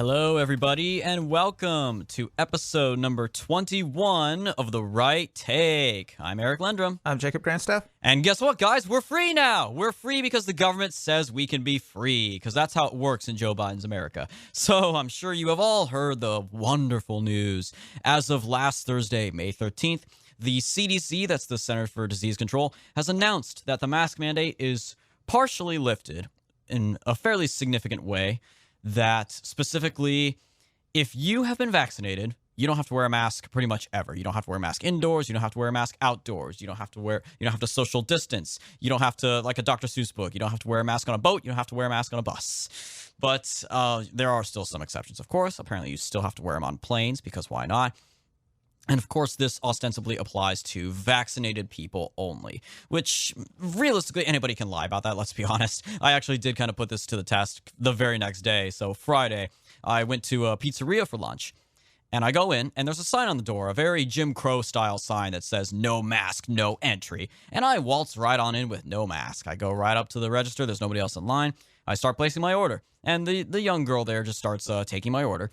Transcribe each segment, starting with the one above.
Hello, everybody, and welcome to episode number 21 of The Right Take. I'm Eric Lendrum. I'm Jacob Grandstaff. And guess what, guys? We're free now. We're free because the government says we can be free, because that's how it works in Joe Biden's America. So I'm sure you have all heard the wonderful news. As of last Thursday, May 13th, the CDC, that's the Center for Disease Control, has announced that the mask mandate is partially lifted in a fairly significant way. That specifically, if you have been vaccinated, you don't have to wear a mask pretty much ever. You don't have to wear a mask indoors. You don't have to wear a mask outdoors. You don't have to social distance. You don't have to, like a Dr. Seuss book, you don't have to wear a mask on a boat. You don't have to wear a mask on a bus. But there are still some exceptions, of course. Apparently, you still have to wear them on planes because why not? And of course, this ostensibly applies to vaccinated people only, which realistically, anybody can lie about that, let's be honest. I actually did kind of put this to the test the very next day. So Friday, I went to a pizzeria for lunch, and I go in, and there's a sign on the door, a very Jim Crow style sign that says, "No mask, no entry." And I waltz right on in with no mask. I go right up to the register. There's nobody else in line. I start placing my order, and the young girl there just starts taking my order.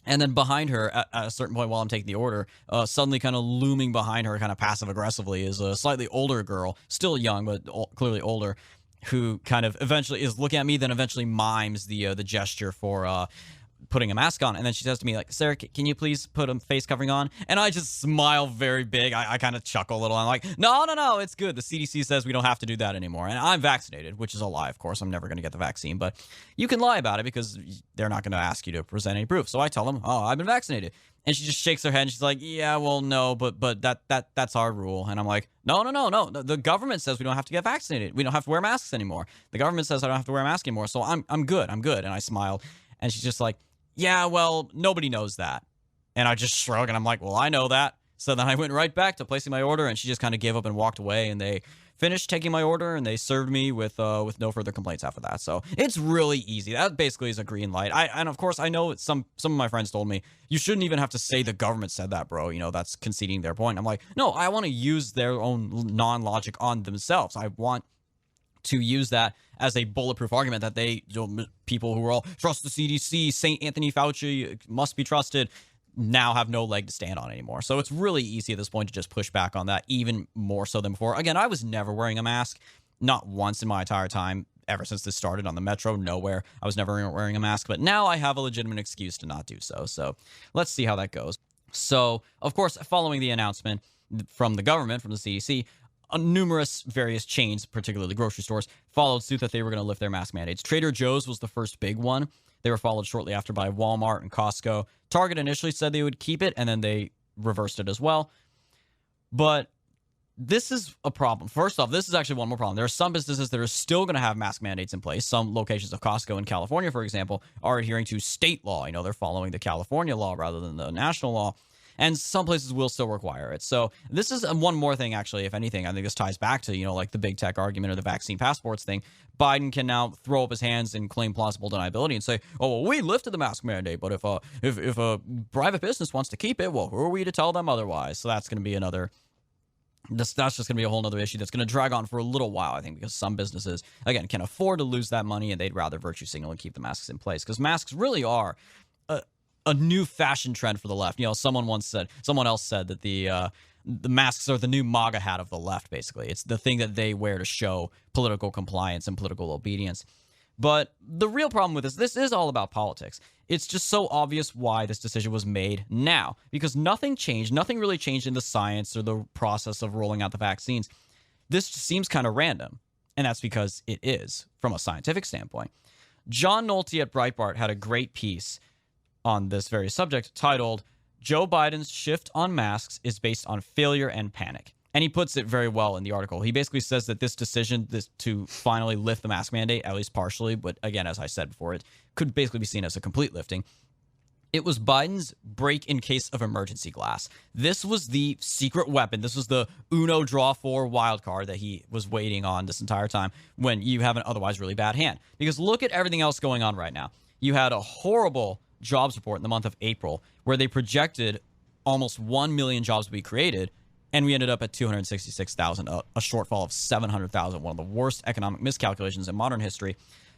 And then behind her, at a certain point while I'm taking the order, suddenly kind of looming behind her kind of passive-aggressively is a slightly older girl, still young, but clearly older, who kind of eventually is looking at me, then eventually mimes the gesture for putting a mask on. And then she says to me, like, "Sarah, can you please put a face covering on?" And I just smile very big. I kind of chuckle a little. I'm like, no, it's good. The CDC says we don't have to do that anymore. And I'm vaccinated, which is a lie, of course. I'm never going to get the vaccine. But you can lie about it because they're not going to ask you to present any proof. So I tell them, "Oh, I've been vaccinated." And she just shakes her head and she's like, "Yeah, well, no, but that's our rule." And I'm like, no. The government says we don't have to get vaccinated. We don't have to wear masks anymore. The government says I don't have to wear a mask anymore. So I'm good. And I smiled. And she's just like, "Yeah, well, nobody knows that." And I just shrug, and I'm like, "Well, I know that." So then I went right back to placing my order, and she just kind of gave up and walked away, and they finished taking my order, and they served me with no further complaints after that. So it's really easy. That basically is a green light. And of course, I know some of my friends told me, "You shouldn't even have to say the government said that, bro. You know, that's conceding their point." I'm like, no, I want to use their own non-logic on themselves. I want to use that as a bulletproof argument that people who are all trust the CDC, St. Anthony Fauci must be trusted, now have no leg to stand on anymore. So it's really easy at this point to just push back on that even more so than before. Again, I was never wearing a mask, not once in my entire time, ever since this started on the metro, nowhere. I was never wearing a mask, but now I have a legitimate excuse to not do so. So let's see how that goes. So, of course, following the announcement from the government, from the CDC, numerous various chains, particularly grocery stores, followed suit that they were going to lift their mask mandates. Trader Joe's was the first big one. They were followed shortly after by Walmart and Costco. Target initially said they would keep it, and then they reversed it as well. But this is a problem. First off, this is actually one more problem. There are some businesses that are still going to have mask mandates in place. Some locations of Costco in California, for example, are adhering to state law. You know, they're following the California law rather than the national law. And some places will still require it. So this is one more thing, actually, if anything. I think this ties back to, like the big tech argument or the vaccine passports thing. Biden can now throw up his hands and claim plausible deniability and say, "Oh, well, we lifted the mask mandate, but if a private business wants to keep it, well, who are we to tell them otherwise?" So that's going to be that's just going to be a whole other issue that's going to drag on for a little while, I think, because some businesses, again, can afford to lose that money, and they'd rather virtue signal and keep the masks in place, because masks really are a new fashion trend for the left. Someone else said that the masks are the new MAGA hat of the left, basically. It's the thing that they wear to show political compliance and political obedience. But the real problem with this is all about politics. It's just so obvious why this decision was made now, because nothing really changed in the science or the process of rolling out the vaccines. This just seems kind of random, and that's because it is, from a scientific standpoint. John Nolte at Breitbart had a great piece on this very subject titled, "Joe Biden's shift on masks is based on failure and panic." And he puts it very well in the article. He basically says that this decision to finally lift the mask mandate, at least partially, but again, as I said before, it could basically be seen as a complete lifting. It was Biden's break in case of emergency glass. This was the secret weapon. This was the Uno draw 4 wild card that he was waiting on this entire time when you have an otherwise really bad hand. Because look at everything else going on right now. You had a horrible jobs report in the month of April where they projected almost 1 million jobs to be created, and we ended up at 266,000, a shortfall of 700,000, one of the worst economic miscalculations in modern history.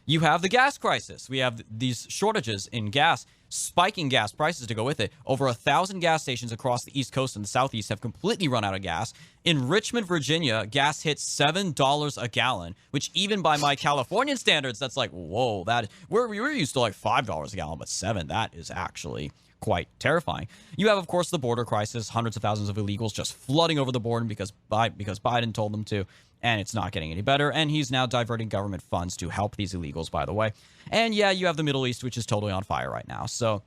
You have the gas crisis. We have these shortages in gas, spiking gas prices to go with it. Over 1,000 gas stations across the East Coast and the Southeast have completely run out of gas. In Richmond, Virginia, gas hit $7 a gallon, which even by my Californian standards, that's like, whoa, we're used to like $5 a gallon, but $7, that is actually quite terrifying. You have, of course, the border crisis, hundreds of thousands of illegals just flooding over the border because Biden told them to. And it's not getting any better. And he's now diverting government funds to help these illegals, by the way. And yeah, you have the Middle East, which is totally on fire right now. So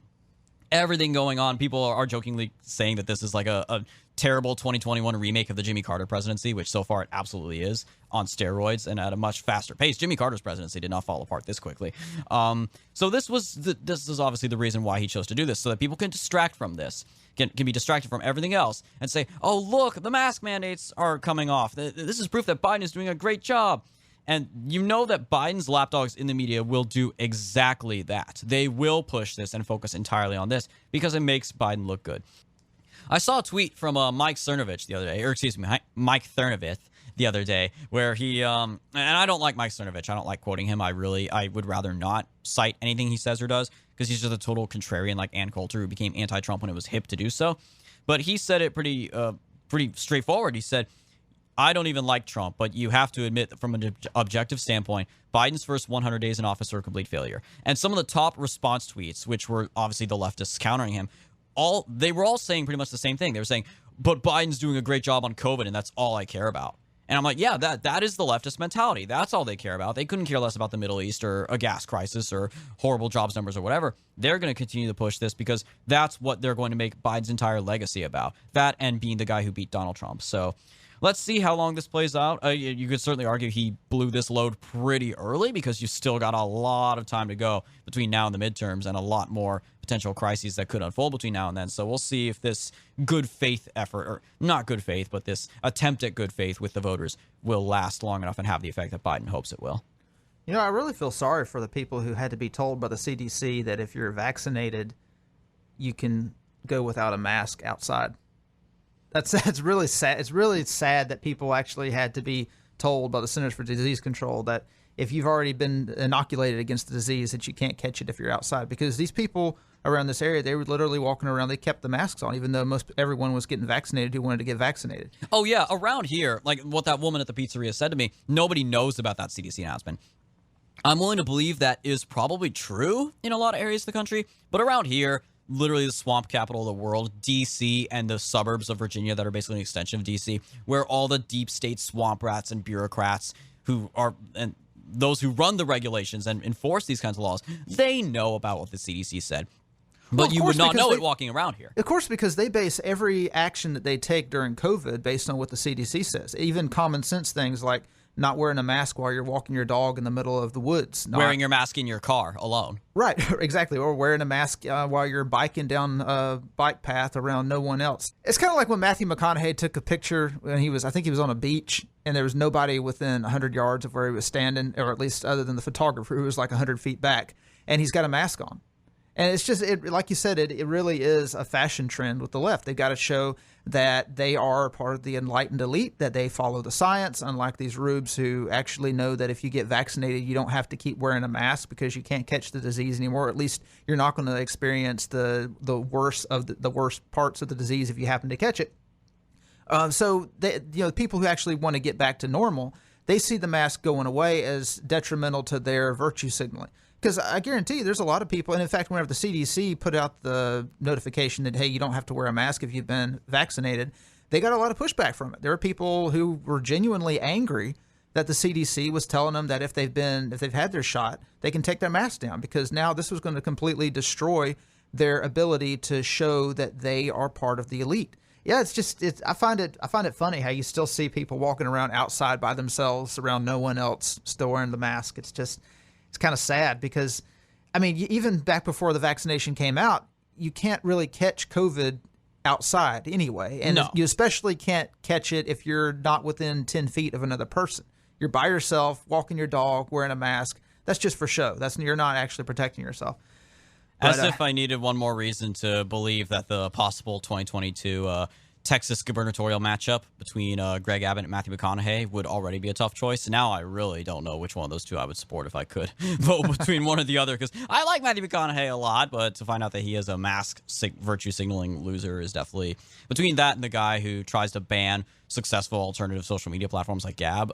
everything going on. People are jokingly saying that this is like a terrible 2021 remake of the Jimmy Carter presidency, which so far it absolutely is, on steroids and at a much faster pace. Jimmy Carter's presidency did not fall apart this quickly. So this is obviously the reason why he chose to do this, so that people can distract from this. Can be distracted from everything else and say, oh, look, the mask mandates are coming off. This is proof that Biden is doing a great job. And you know that Biden's lapdogs in the media will do exactly that. They will push this and focus entirely on this because it makes Biden look good. I saw a tweet from Mike Cernovich the other day, or excuse me, Mike Cernovich the other day, where he, and I don't like Mike Cernovich. I don't like quoting him. I would rather not cite anything he says or does, because he's just a total contrarian like Ann Coulter, who became anti-Trump when it was hip to do so. But he said it pretty straightforward. He said, I don't even like Trump, but you have to admit that from an objective standpoint, Biden's first 100 days in office are a complete failure. And some of the top response tweets, which were obviously the leftists countering him, they were all saying pretty much the same thing. They were saying, but Biden's doing a great job on COVID, and that's all I care about. And I'm like, yeah, that is the leftist mentality. That's all they care about. They couldn't care less about the Middle East or a gas crisis or horrible jobs numbers or whatever. They're going to continue to push this because that's what they're going to make Biden's entire legacy about. That and being the guy who beat Donald Trump. So let's see how long this plays out. You could certainly argue he blew this load pretty early because you still got a lot of time to go between now and the midterms and a lot more potential crises that could unfold between now and then. So we'll see if this good faith effort, or not good faith, but this attempt at good faith with the voters will last long enough and have the effect that Biden hopes it will. You know, I really feel sorry for the people who had to be told by the CDC that if you're vaccinated, you can go without a mask outside. That's really sad. It's really sad that people actually had to be told by the Centers for Disease Control that if you've already been inoculated against the disease, that you can't catch it if you're outside. Because these people around this area, they were literally walking around. They kept the masks on, even though everyone was getting vaccinated who wanted to get vaccinated. Oh, yeah. Around here, like what that woman at the pizzeria said to me, nobody knows about that CDC announcement. I'm willing to believe that is probably true in a lot of areas of the country. But around here, literally the swamp capital of the world, D.C., and the suburbs of Virginia that are basically an extension of D.C., where all the deep state swamp rats and bureaucrats who are, and those who run the regulations and enforce these kinds of laws, they know about what the CDC said. But you would not know it walking around here. Of course, because they base every action that they take during COVID based on what the CDC says. Even common sense things like not wearing a mask while you're walking your dog in the middle of the woods. Wearing your mask in your car alone. Right, exactly. Or wearing a mask while you're biking down a bike path around no one else. It's kind of like when Matthew McConaughey took a picture when I think he was on a beach, and there was nobody within 100 yards of where he was standing, or at least other than the photographer who was like 100 feet back, and he's got a mask on. And it's just, like you said, it really is a fashion trend with the left. They've got to show that they are part of the enlightened elite, that they follow the science, unlike these rubes who actually know that if you get vaccinated, you don't have to keep wearing a mask because you can't catch the disease anymore. At least you're not going to experience the worst of the worst parts of the disease if you happen to catch it. So people who actually want to get back to normal, they see the mask going away as detrimental to their virtue signaling. Because I guarantee you there's a lot of people, and in fact, whenever the CDC put out the notification that, hey, you don't have to wear a mask if you've been vaccinated, they got a lot of pushback from it. There are people who were genuinely angry that the CDC was telling them that if they've had their shot, they can take their mask down, because now this was going to completely destroy their ability to show that they are part of the elite. Yeah, I find it funny how you still see people walking around outside by themselves around no one else still wearing the mask. It's kind of sad because, I mean, even back before the vaccination came out, you can't really catch COVID outside anyway. And you especially can't catch it if you're not within 10 feet of another person. You're by yourself, walking your dog, wearing a mask. That's just for show. You're not actually protecting yourself. As if I needed one more reason to believe that the possible 2022 Texas gubernatorial matchup between Greg Abbott and Matthew McConaughey would already be a tough choice. Now I really don't know which one of those two I would support if I could vote between one or the other, because I like Matthew McConaughey a lot, but to find out that he is a mask virtue signaling loser is definitely between that and the guy who tries to ban successful alternative social media platforms like Gab.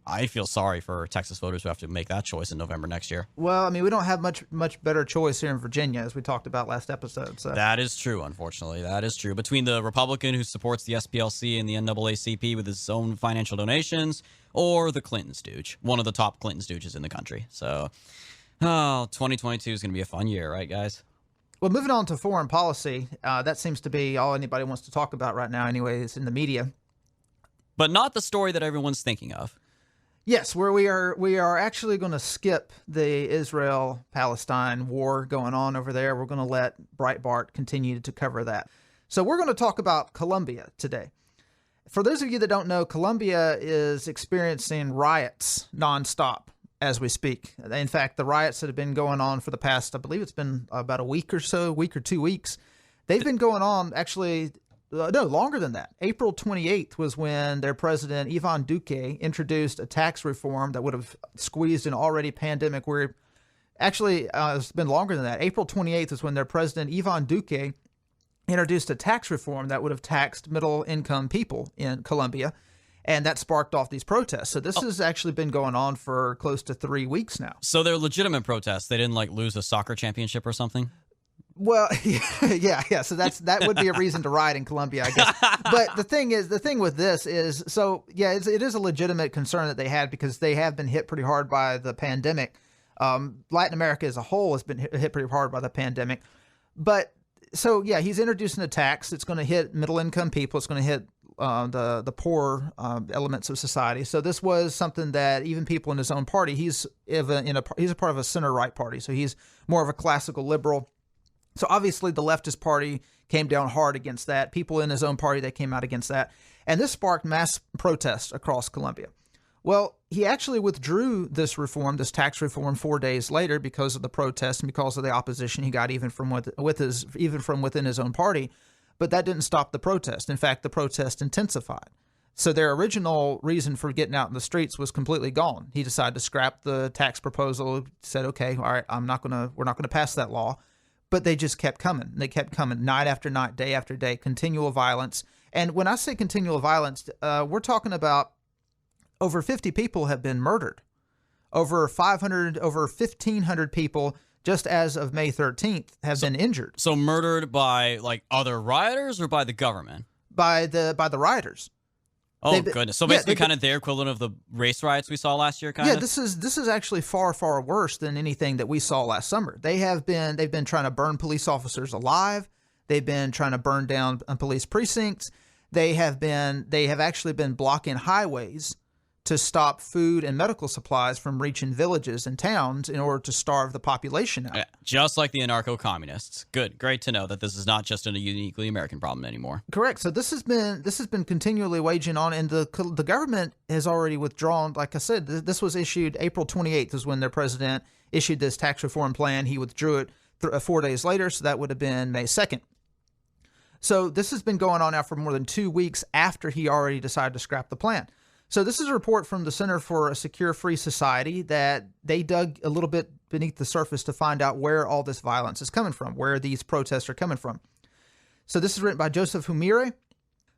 I feel sorry for Texas voters who have to make that choice in November next year. Well, I mean, we don't have much better choice here in Virginia, as we talked about last episode. So that is true, unfortunately. That is true. Between the Republican who supports the SPLC and the NAACP with his own financial donations, or the Clinton stooge, one of the top Clinton stooges in the country. So, 2022 is going to be a fun year, right, guys? Well, moving on to foreign policy, that seems to be all anybody wants to talk about right now anyways in the media. But not the story that everyone's thinking of. Yes, where we are actually going to skip the Israel-Palestine war going on over there. We're going to let Breitbart continue to cover that. So we're going to talk about Colombia today. For those of you that don't know, Colombia is experiencing riots nonstop as we speak. In fact, the riots that have been going on for the past, I believe it's been about a week or 2 weeks. They've been going on actually... no, longer than that. April 28th was when their president, Ivan Duque, introduced a tax reform that would have squeezed an already pandemic where actually it's been longer than that. April 28th is when their president, Ivan Duque, introduced a tax reform that would have taxed middle-income people in Colombia, and that sparked off these protests. So this has actually been going on for close to 3 weeks now. So they're legitimate protests. They didn't, lose a soccer championship or something? Well, yeah. So that would be a reason to riot in Colombia, I guess. But the thing with this is, so yeah, it is a legitimate concern that they had because they have been hit pretty hard by the pandemic. Latin America as a whole has been hit pretty hard by the pandemic. But so yeah, he's introducing a tax. It's going to hit middle income people. It's going to hit the poor elements of society. So this was something that even people in his own party, he's a part of a center right party. So he's more of a classical liberal. So obviously the leftist party came down hard against that. People in his own party, they came out against that. And this sparked mass protests across Colombia. Well, he actually withdrew this tax reform 4 days later because of the protests and because of the opposition he got even from within his own party. But that didn't stop the protest. In fact, the protest intensified. So their original reason for getting out in the streets was completely gone. He decided to scrap the tax proposal, said, okay, all right, we're not going to pass that law. But they just kept coming. They kept coming night after night, day after day, continual violence. And when I say continual violence, we're talking about over 50 people have been murdered. Over 1,500 people, just as of May 13th, have been injured. So murdered by other rioters or by the government? By the rioters. Oh, goodness. So basically kind of their equivalent of the race riots we saw last year, kind of? Yeah, this is actually far, far worse than anything that we saw last summer. They've been trying to burn police officers alive. They've been trying to burn down police precincts. They have actually been blocking highways to stop food and medical supplies from reaching villages and towns in order to starve the population out. Yeah, just like the anarcho-communists. Good. Great to know that this is not just a uniquely American problem anymore. Correct. So this has been continually waging on, and the government has already withdrawn. Like I said, this was issued April 28th is when their president issued this tax reform plan. He withdrew it 4 days later, so that would have been May 2nd. So this has been going on now for more than 2 weeks after he already decided to scrap the plan. So this is a report from the Center for a Secure Free Society that they dug a little bit beneath the surface to find out where all this violence is coming from, where these protests are coming from. So this is written by Joseph Humire.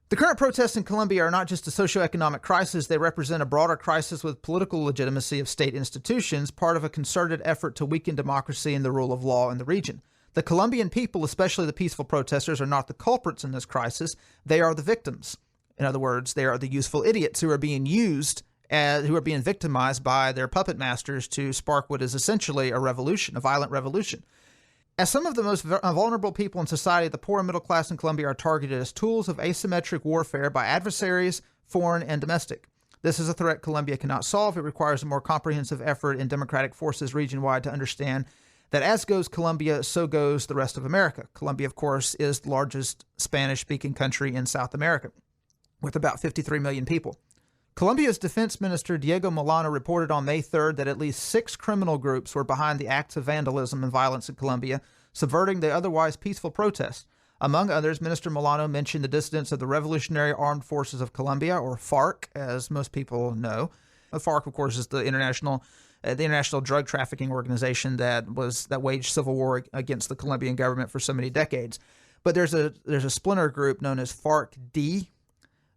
The current protests in Colombia are not just a socioeconomic crisis. They represent a broader crisis with political legitimacy of state institutions, part of a concerted effort to weaken democracy and the rule of law in the region. The Colombian people, especially the peaceful protesters, are not the culprits in this crisis. They are the victims. In other words, they are the useful idiots who are being victimized by their puppet masters to spark what is essentially a revolution, a violent revolution. As some of the most vulnerable people in society, the poor and middle class in Colombia are targeted as tools of asymmetric warfare by adversaries, foreign and domestic. This is a threat Colombia cannot solve. It requires a more comprehensive effort in democratic forces region-wide to understand that as goes Colombia, so goes the rest of America. Colombia, of course, is the largest Spanish-speaking country in South America, with about 53 million people. Colombia's defense minister Diego Molano reported on May 3rd that at least 6 criminal groups were behind the acts of vandalism and violence in Colombia, subverting the otherwise peaceful protests. Among others, Minister Milano mentioned the dissidents of the Revolutionary Armed Forces of Colombia, or FARC, as most people know. The FARC, of course, is the international drug trafficking organization that waged civil war against the Colombian government for so many decades. But there's a splinter group known as FARC-D,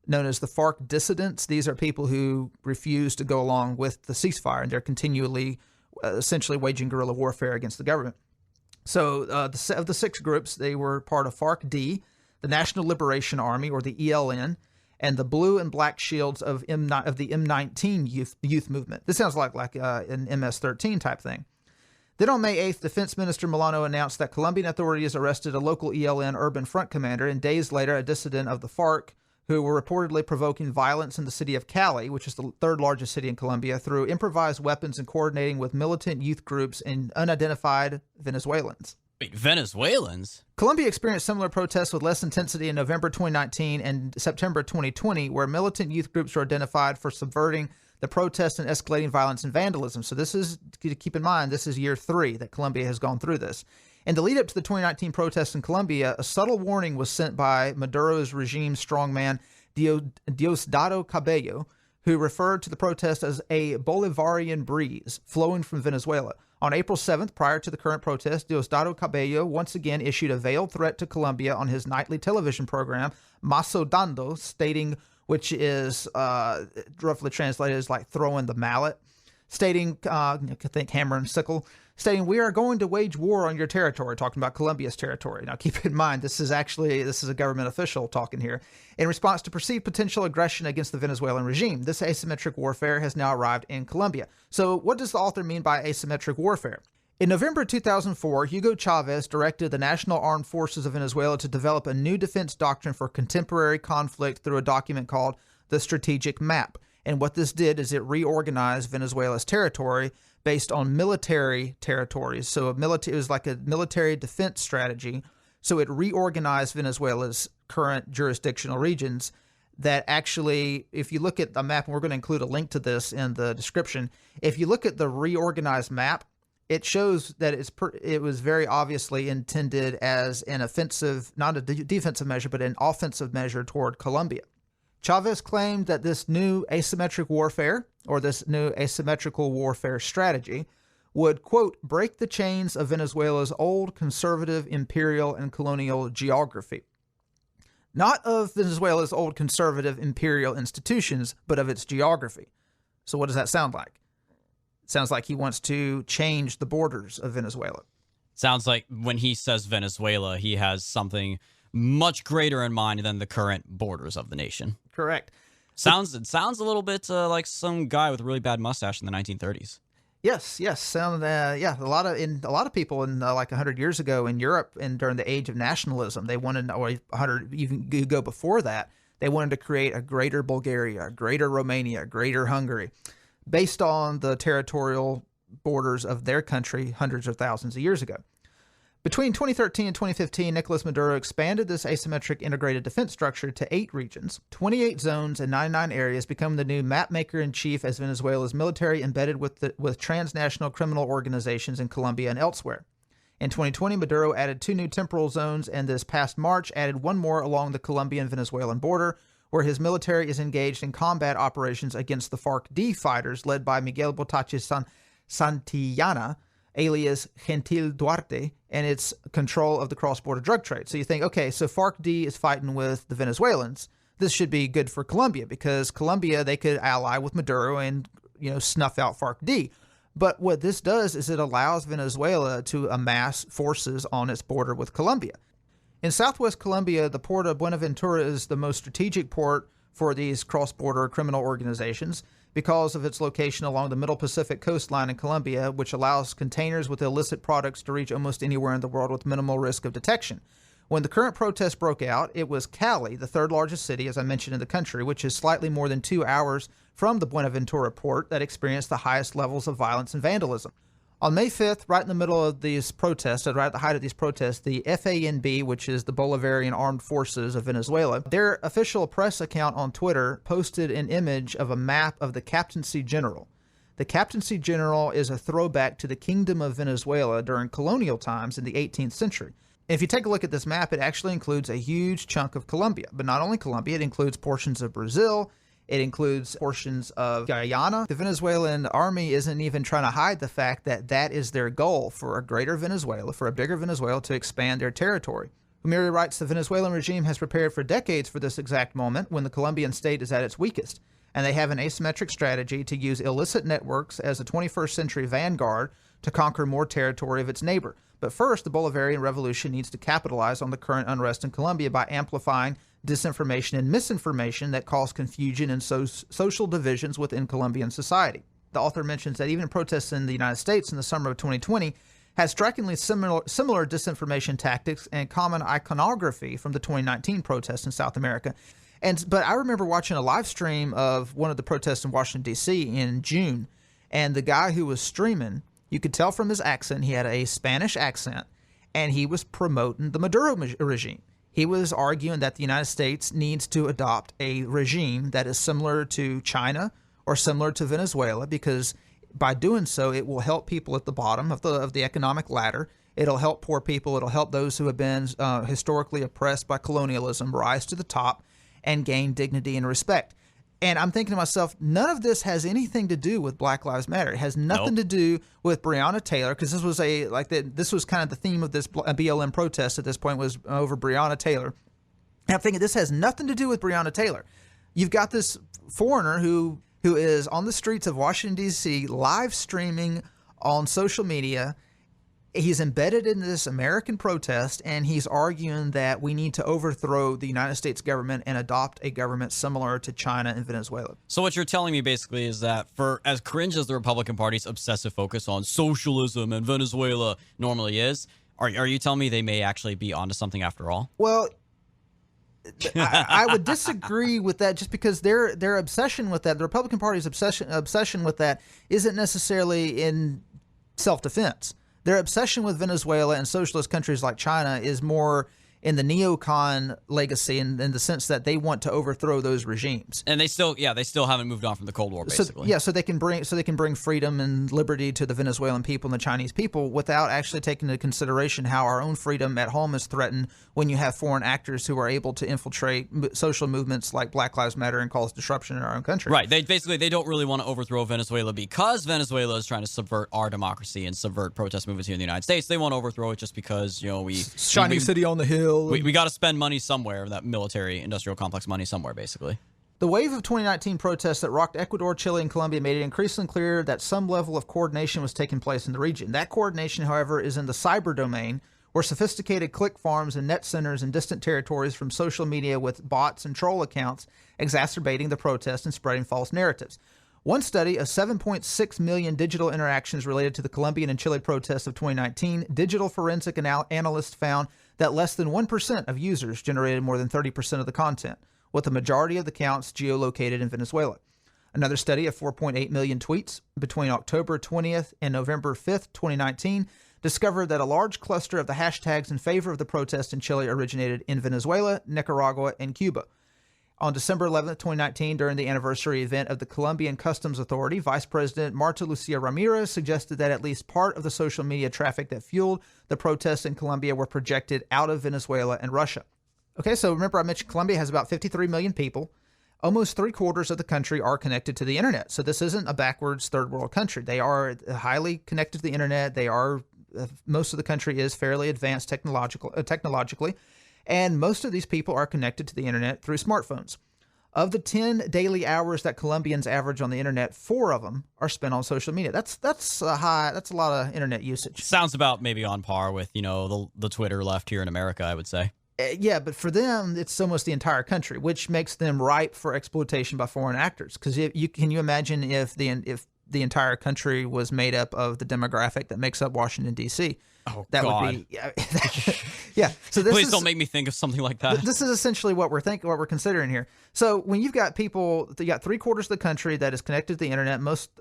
known as the FARC dissidents. These are people who refuse to go along with the ceasefire, and they're continually, essentially waging guerrilla warfare against the government. So of the 6 groups, they were part of FARC-D, the National Liberation Army, or the ELN, and the Blue and Black Shields of the M19 youth movement. This sounds like an MS-13 type thing. Then on May 8th, Defense Minister Milano announced that Colombian authorities arrested a local ELN urban front commander, and days later, a dissident of the FARC, who were reportedly provoking violence in the city of Cali, which is the 3rd largest city in Colombia, through improvised weapons and coordinating with militant youth groups and unidentified Venezuelans. Wait, Venezuelans? Colombia experienced similar protests with less intensity in November 2019 and September 2020, where militant youth groups were identified for subverting the protests and escalating violence and vandalism. So this is, keep in mind, this is year 3 that Colombia has gone through this. In the lead up to the 2019 protests in Colombia, a subtle warning was sent by Maduro's regime strongman Diosdado Cabello, who referred to the protest as a Bolivarian breeze flowing from Venezuela. On April 7th, prior to the current protest, Diosdado Cabello once again issued a veiled threat to Colombia on his nightly television program, Mazo Dando, stating, which is roughly translated as like throwing the mallet, stating, I think hammer and sickle, stating, "We are going to wage war on your territory," talking about Colombia's territory. Now, keep in mind, this is a government official talking here. In response to perceived potential aggression against the Venezuelan regime, this asymmetric warfare has now arrived in Colombia. So what does the author mean by asymmetric warfare? In November 2004, Hugo Chavez directed the National Armed Forces of Venezuela to develop a new defense doctrine for contemporary conflict through a document called the Strategic Map. And what this did is it reorganized Venezuela's territory based on military territories. So it was like a military defense strategy. So it reorganized Venezuela's current jurisdictional regions that actually, if you look at the map, and we're going to include a link to this in the description, if you look at the reorganized map, it shows that it was very obviously intended as an offensive, not a defensive measure, but an offensive measure toward Colombia. Chavez claimed that this new asymmetric warfare, or this new asymmetrical warfare strategy, would, quote, break the chains of Venezuela's old conservative imperial and colonial geography. Not of Venezuela's old conservative imperial institutions, but of its geography. So what does that sound like? It sounds like he wants to change the borders of Venezuela. Sounds like when he says Venezuela, he has something much greater in mind than the current borders of the nation. Correct. It sounds a little bit like some guy with a really bad mustache in the 1930s. Yes. A lot of people in like 100 years ago in Europe and during the age of nationalism, they wanted, or 100 even go before that, they wanted to create a greater Bulgaria, a greater Romania, a greater Hungary, based on the territorial borders of their country hundreds of thousands of years ago. Between 2013 and 2015, Nicolas Maduro expanded this asymmetric integrated defense structure to 8 regions, 28 zones, and 99 areas, becoming the new mapmaker-in-chief as Venezuela's military embedded with transnational criminal organizations in Colombia and elsewhere. In 2020, Maduro added 2 new temporal zones, and this past March added 1 more along the Colombian-Venezuelan border, where his military is engaged in combat operations against the FARC-D fighters led by Miguel Botache Santillana, alias Gentil Duarte, and its control of the cross-border drug trade. So you think, okay, so FARC-D is fighting with the Venezuelans. This should be good for Colombia, because Colombia, they could ally with Maduro and, snuff out FARC-D. But what this does is it allows Venezuela to amass forces on its border with Colombia. In southwest Colombia, the port of Buenaventura is the most strategic port for these cross-border criminal organizations because of its location along the Middle Pacific coastline in Colombia, which allows containers with illicit products to reach almost anywhere in the world with minimal risk of detection. When the current protest broke out, it was Cali, the 3rd largest city, as I mentioned, in the country, which is slightly more than 2 hours from the Buenaventura port, that experienced the highest levels of violence and vandalism. On May 5th, right in the middle of these protests, right at the height of these protests, the FANB, which is the Bolivarian Armed Forces of Venezuela, their official press account on Twitter posted an image of a map of the Captaincy General. The Captaincy General is a throwback to the Kingdom of Venezuela during colonial times in the 18th century. If you take a look at this map, it actually includes a huge chunk of Colombia. But not only Colombia, it includes portions of Brazil. It includes portions of Guyana. The Venezuelan army isn't even trying to hide the fact that that is their goal, for a greater Venezuela, for a bigger Venezuela, to expand their territory. Lohmeier writes, the Venezuelan regime has prepared for decades for this exact moment when the Colombian state is at its weakest, and they have an asymmetric strategy to use illicit networks as a 21st century vanguard to conquer more territory of its neighbor. But first, the Bolivarian Revolution needs to capitalize on the current unrest in Colombia by amplifying disinformation and misinformation that cause confusion and social divisions within Colombian society. The author mentions that even protests in the United States in the summer of 2020 had strikingly similar disinformation tactics and common iconography from the 2019 protests in South America. But I remember watching a live stream of one of the protests in Washington, D.C. in June, and the guy who was streaming, you could tell from his accent, he had a Spanish accent, and he was promoting the Maduro regime. He was arguing that the United States needs to adopt a regime that is similar to China or similar to Venezuela, because by doing so, it will help people at the bottom of the economic ladder. It'll help poor people. It'll help those who have been historically oppressed by colonialism rise to the top and gain dignity and respect. And I'm thinking to myself, none of this has anything to do with Black Lives Matter. It has nothing to do with Breonna Taylor, because this was this was kind of the theme of this BLM protest at this point, was over Breonna Taylor. And I'm thinking this has nothing to do with Breonna Taylor. You've got this foreigner who is on the streets of Washington, D.C., live streaming on social media. He's embedded in this American protest, and he's arguing that we need to overthrow the United States government and adopt a government similar to China and Venezuela. So what you're telling me basically is that, for as cringe as the Republican Party's obsessive focus on socialism and Venezuela normally is, are you telling me they may actually be onto something after all? Well, I would disagree with that, just because their obsession with that, the Republican Party's obsession with that, isn't necessarily in self-defense. Their obsession with Venezuela and socialist countries like China is more in the neocon legacy, in the sense that they want to overthrow those regimes. And they still haven't moved on from the Cold War, basically. So they can bring freedom and liberty to the Venezuelan people and the Chinese people without actually taking into consideration how our own freedom at home is threatened when you have foreign actors who are able to infiltrate social movements like Black Lives Matter and cause disruption in our own country. Right. They don't really want to overthrow Venezuela because Venezuela is trying to subvert our democracy and subvert protest movements here in the United States. They want to overthrow it just because, Shining city on the hill. We got to spend money somewhere, that military-industrial complex money somewhere, basically. The wave of 2019 protests that rocked Ecuador, Chile, and Colombia made it increasingly clear that some level of coordination was taking place in the region. That coordination, however, is in the cyber domain, where sophisticated click farms and net centers in distant territories from social media with bots and troll accounts exacerbating the protests and spreading false narratives. One study of 7.6 million digital interactions related to the Colombian and Chile protests of 2019, digital forensic analysts found that less than 1% of users generated more than 30% of the content, with the majority of the accounts geolocated in Venezuela. Another study of 4.8 million tweets between October 20th and November 5th, 2019, discovered that a large cluster of the hashtags in favor of the protest in Chile originated in Venezuela, Nicaragua, and Cuba. On December 11th, 2019, during the anniversary event of the Colombian Customs Authority, Vice President Marta Lucia Ramirez suggested that at least part of the social media traffic that fueled the protests in Colombia were projected out of Venezuela and Russia. Okay, so remember I mentioned Colombia has about 53 million people. Almost 3/4 of the country are connected to the internet. So this isn't a backwards third world country. They are highly connected to the internet. Most of the country is fairly advanced technologically. And most of these people are connected to the internet through smartphones. Of the 10 daily hours that Colombians average on the internet, 4 of them are spent on social media. That's a lot of internet usage. Sounds about maybe on par with, the Twitter left here in America, I would say. Yeah, but for them, it's almost the entire country, which makes them ripe for exploitation by foreign actors. Because can you imagine if the entire country was made up of the demographic that makes up Washington, D.C.? Oh, that God. would be yeah. So Please don't make me think of something like that. This is essentially what we're considering here. So when you've got people, you got 3/4 of the country that is connected to the internet, most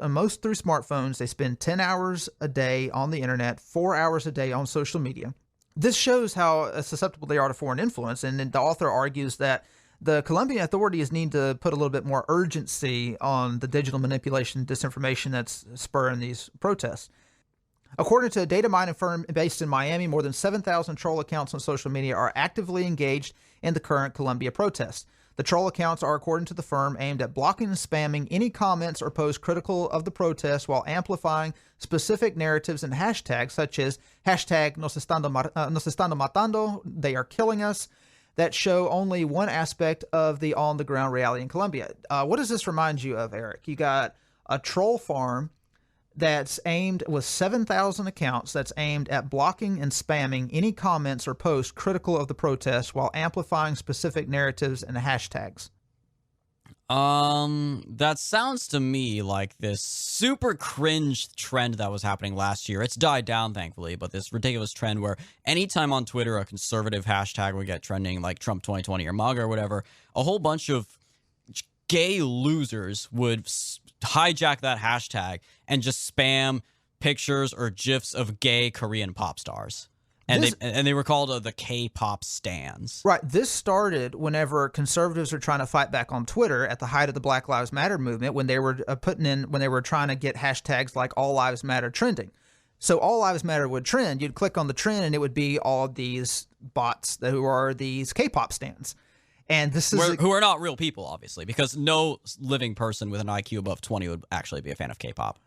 through smartphones. They spend 10 hours a day on the internet, 4 hours a day on social media. This shows how susceptible they are to foreign influence. And then the author argues that the Colombian authorities need to put a little bit more urgency on the digital manipulation and disinformation that's spurring these protests. According to a data mining firm based in Miami, more than 7,000 troll accounts on social media are actively engaged in the current Colombia protests. The troll accounts are, according to the firm, aimed at blocking and spamming any comments or posts critical of the protest while amplifying specific narratives and hashtags such as hashtag nos estando matando, they are killing us, that show only one aspect of the on-the-ground reality in Colombia. What does this remind you of, Eric? You got a troll farm that's aimed with 7,000 accounts that's aimed at blocking and spamming any comments or posts critical of the protest while amplifying specific narratives and hashtags. That sounds to me like this super cringe trend that was happening last year. It's died down, thankfully, but this ridiculous trend where anytime on Twitter a conservative hashtag would get trending, like Trump 2020 or MAGA or whatever, a whole bunch of gay losers would hijack that hashtag and just spam pictures or GIFs of gay Korean pop stars. And they were called the K-pop stans. Right. This started whenever conservatives were trying to fight back on Twitter at the height of the Black Lives Matter movement, when they were when they were trying to get hashtags like All Lives Matter trending. So All Lives Matter would trend. You'd click on the trend, and it would be all these bots who are these K-pop stans. And this is who are not real people, obviously, because no living person with an IQ above 20 would actually be a fan of K-pop.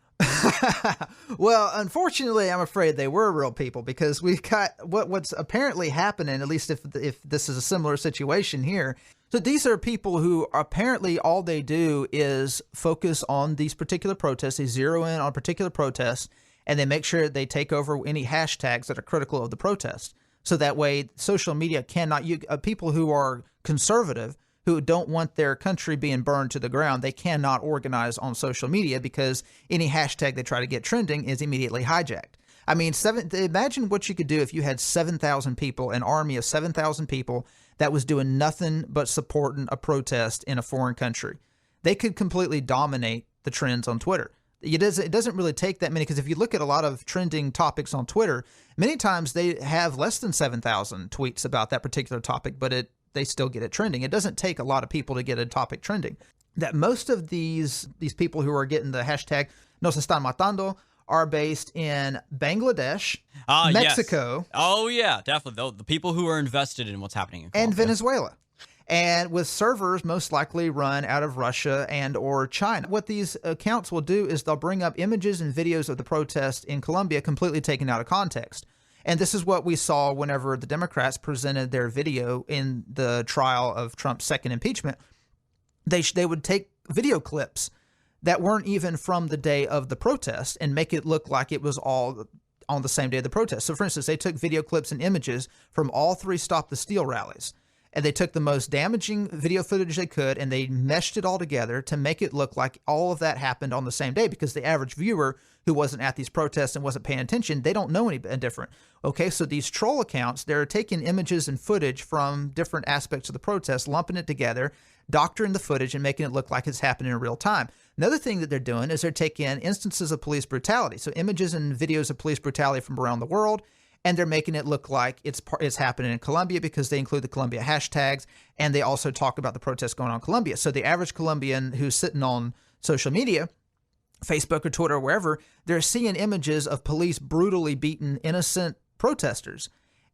Well, unfortunately, I'm afraid they were real people, because we've got what's apparently happening, at least if this is a similar situation here. So these are people who apparently all they do is focus on these particular protests. They zero in on particular protests, and they make sure they take over any hashtags that are critical of the protest. So that way social media cannot, people who are conservative, who don't want their country being burned to the ground, they cannot organize on social media, because any hashtag they try to get trending is immediately hijacked. I mean, imagine what you could do if you had 7,000 people, an army of 7,000 people that was doing nothing but supporting a protest in a foreign country. They could completely dominate the trends on Twitter. It doesn't really take that many, because if you look at a lot of trending topics on Twitter, many times they have less than 7,000 tweets about that particular topic, but they still get it trending. It doesn't take a lot of people to get a topic trending. That most of these people who are getting the hashtag nos están matando are based in Bangladesh, Mexico. Yes. Oh, yeah, definitely. The people who are invested in what's happening in Colombia. And Venezuela. And with servers most likely run out of Russia and or China. What these accounts will do is they'll bring up images and videos of the protest in Colombia completely taken out of context. And this is what we saw whenever the Democrats presented their video in the trial of Trump's second impeachment. They would take video clips that weren't even from the day of the protest and make it look like it was all on the same day of the protest. So, for instance, they took video clips and images from all three Stop the Steal rallies. And they took the most damaging video footage they could, and they meshed it all together to make it look like all of that happened on the same day, because the average viewer who wasn't at these protests and wasn't paying attention, they don't know any different. Okay, so these troll accounts, they're taking images and footage from different aspects of the protest, lumping it together, doctoring the footage, and making it look like it's happening in real time. Another thing that they're doing is they're taking instances of police brutality, so images and videos of police brutality from around the world, and they're making it look like it's happening in Colombia, because they include the Colombia hashtags, and they also talk about the protests going on in Colombia. So the average Colombian who's sitting on social media, Facebook or Twitter or wherever, they're seeing images of police brutally beating innocent protesters.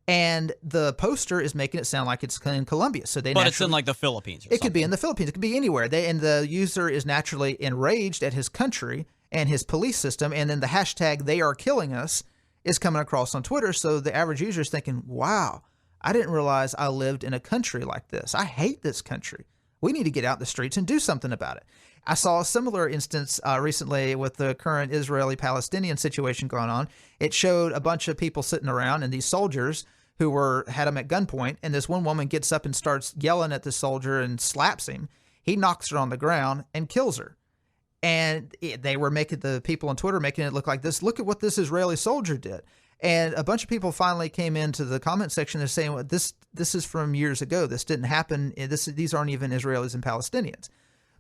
And the poster is making it sound like it's in Colombia. So but it's in like the Philippines or something. It could be in the Philippines. It could be anywhere. And the user is naturally enraged at his country and his police system. And then the hashtag "they are killing us" is coming across on Twitter. So the average user is thinking, wow, I didn't realize I lived in a country like this. I hate this country. We need to get out in the streets and do something about it. I saw a similar instance recently with the current Israeli-Palestinian situation going on. It showed a bunch of people sitting around, and these soldiers who had them at gunpoint, and this one woman gets up and starts yelling at the soldier and slaps him. He knocks her on the ground and kills her. And they were making, the people on Twitter making it look like this. Look at what this Israeli soldier did. And a bunch of people finally came into the comment section and saying, well, this is from years ago. This didn't happen. These aren't even Israelis and Palestinians.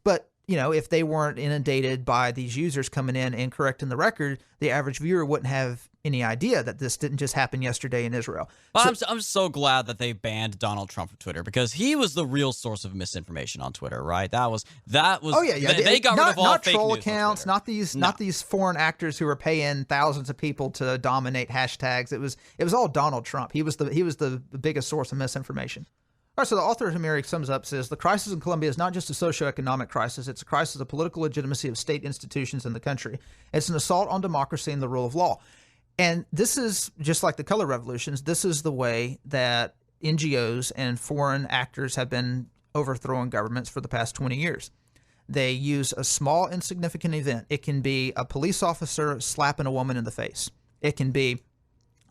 But, you know, if they weren't inundated by these users coming in and correcting the record, the average viewer wouldn't have any idea that this didn't just happen yesterday in Israel. Well, I'm so glad that they banned Donald Trump from Twitter, because he was the real source of misinformation on Twitter, right? That was. Oh yeah. They got rid of all not fake troll news accounts, not these foreign actors who were paying thousands of people to dominate hashtags. It was all Donald Trump. He was the biggest source of misinformation. All right, so the author Lohmeier sums up, says, the crisis in Colombia is not just a socioeconomic crisis, it's a crisis of political legitimacy of state institutions in the country. It's an assault on democracy and the rule of law. And this is, just like the color revolutions, this is the way that NGOs and foreign actors have been overthrowing governments for the past 20 years. They use a small, insignificant event. It can be a police officer slapping a woman in the face. It can be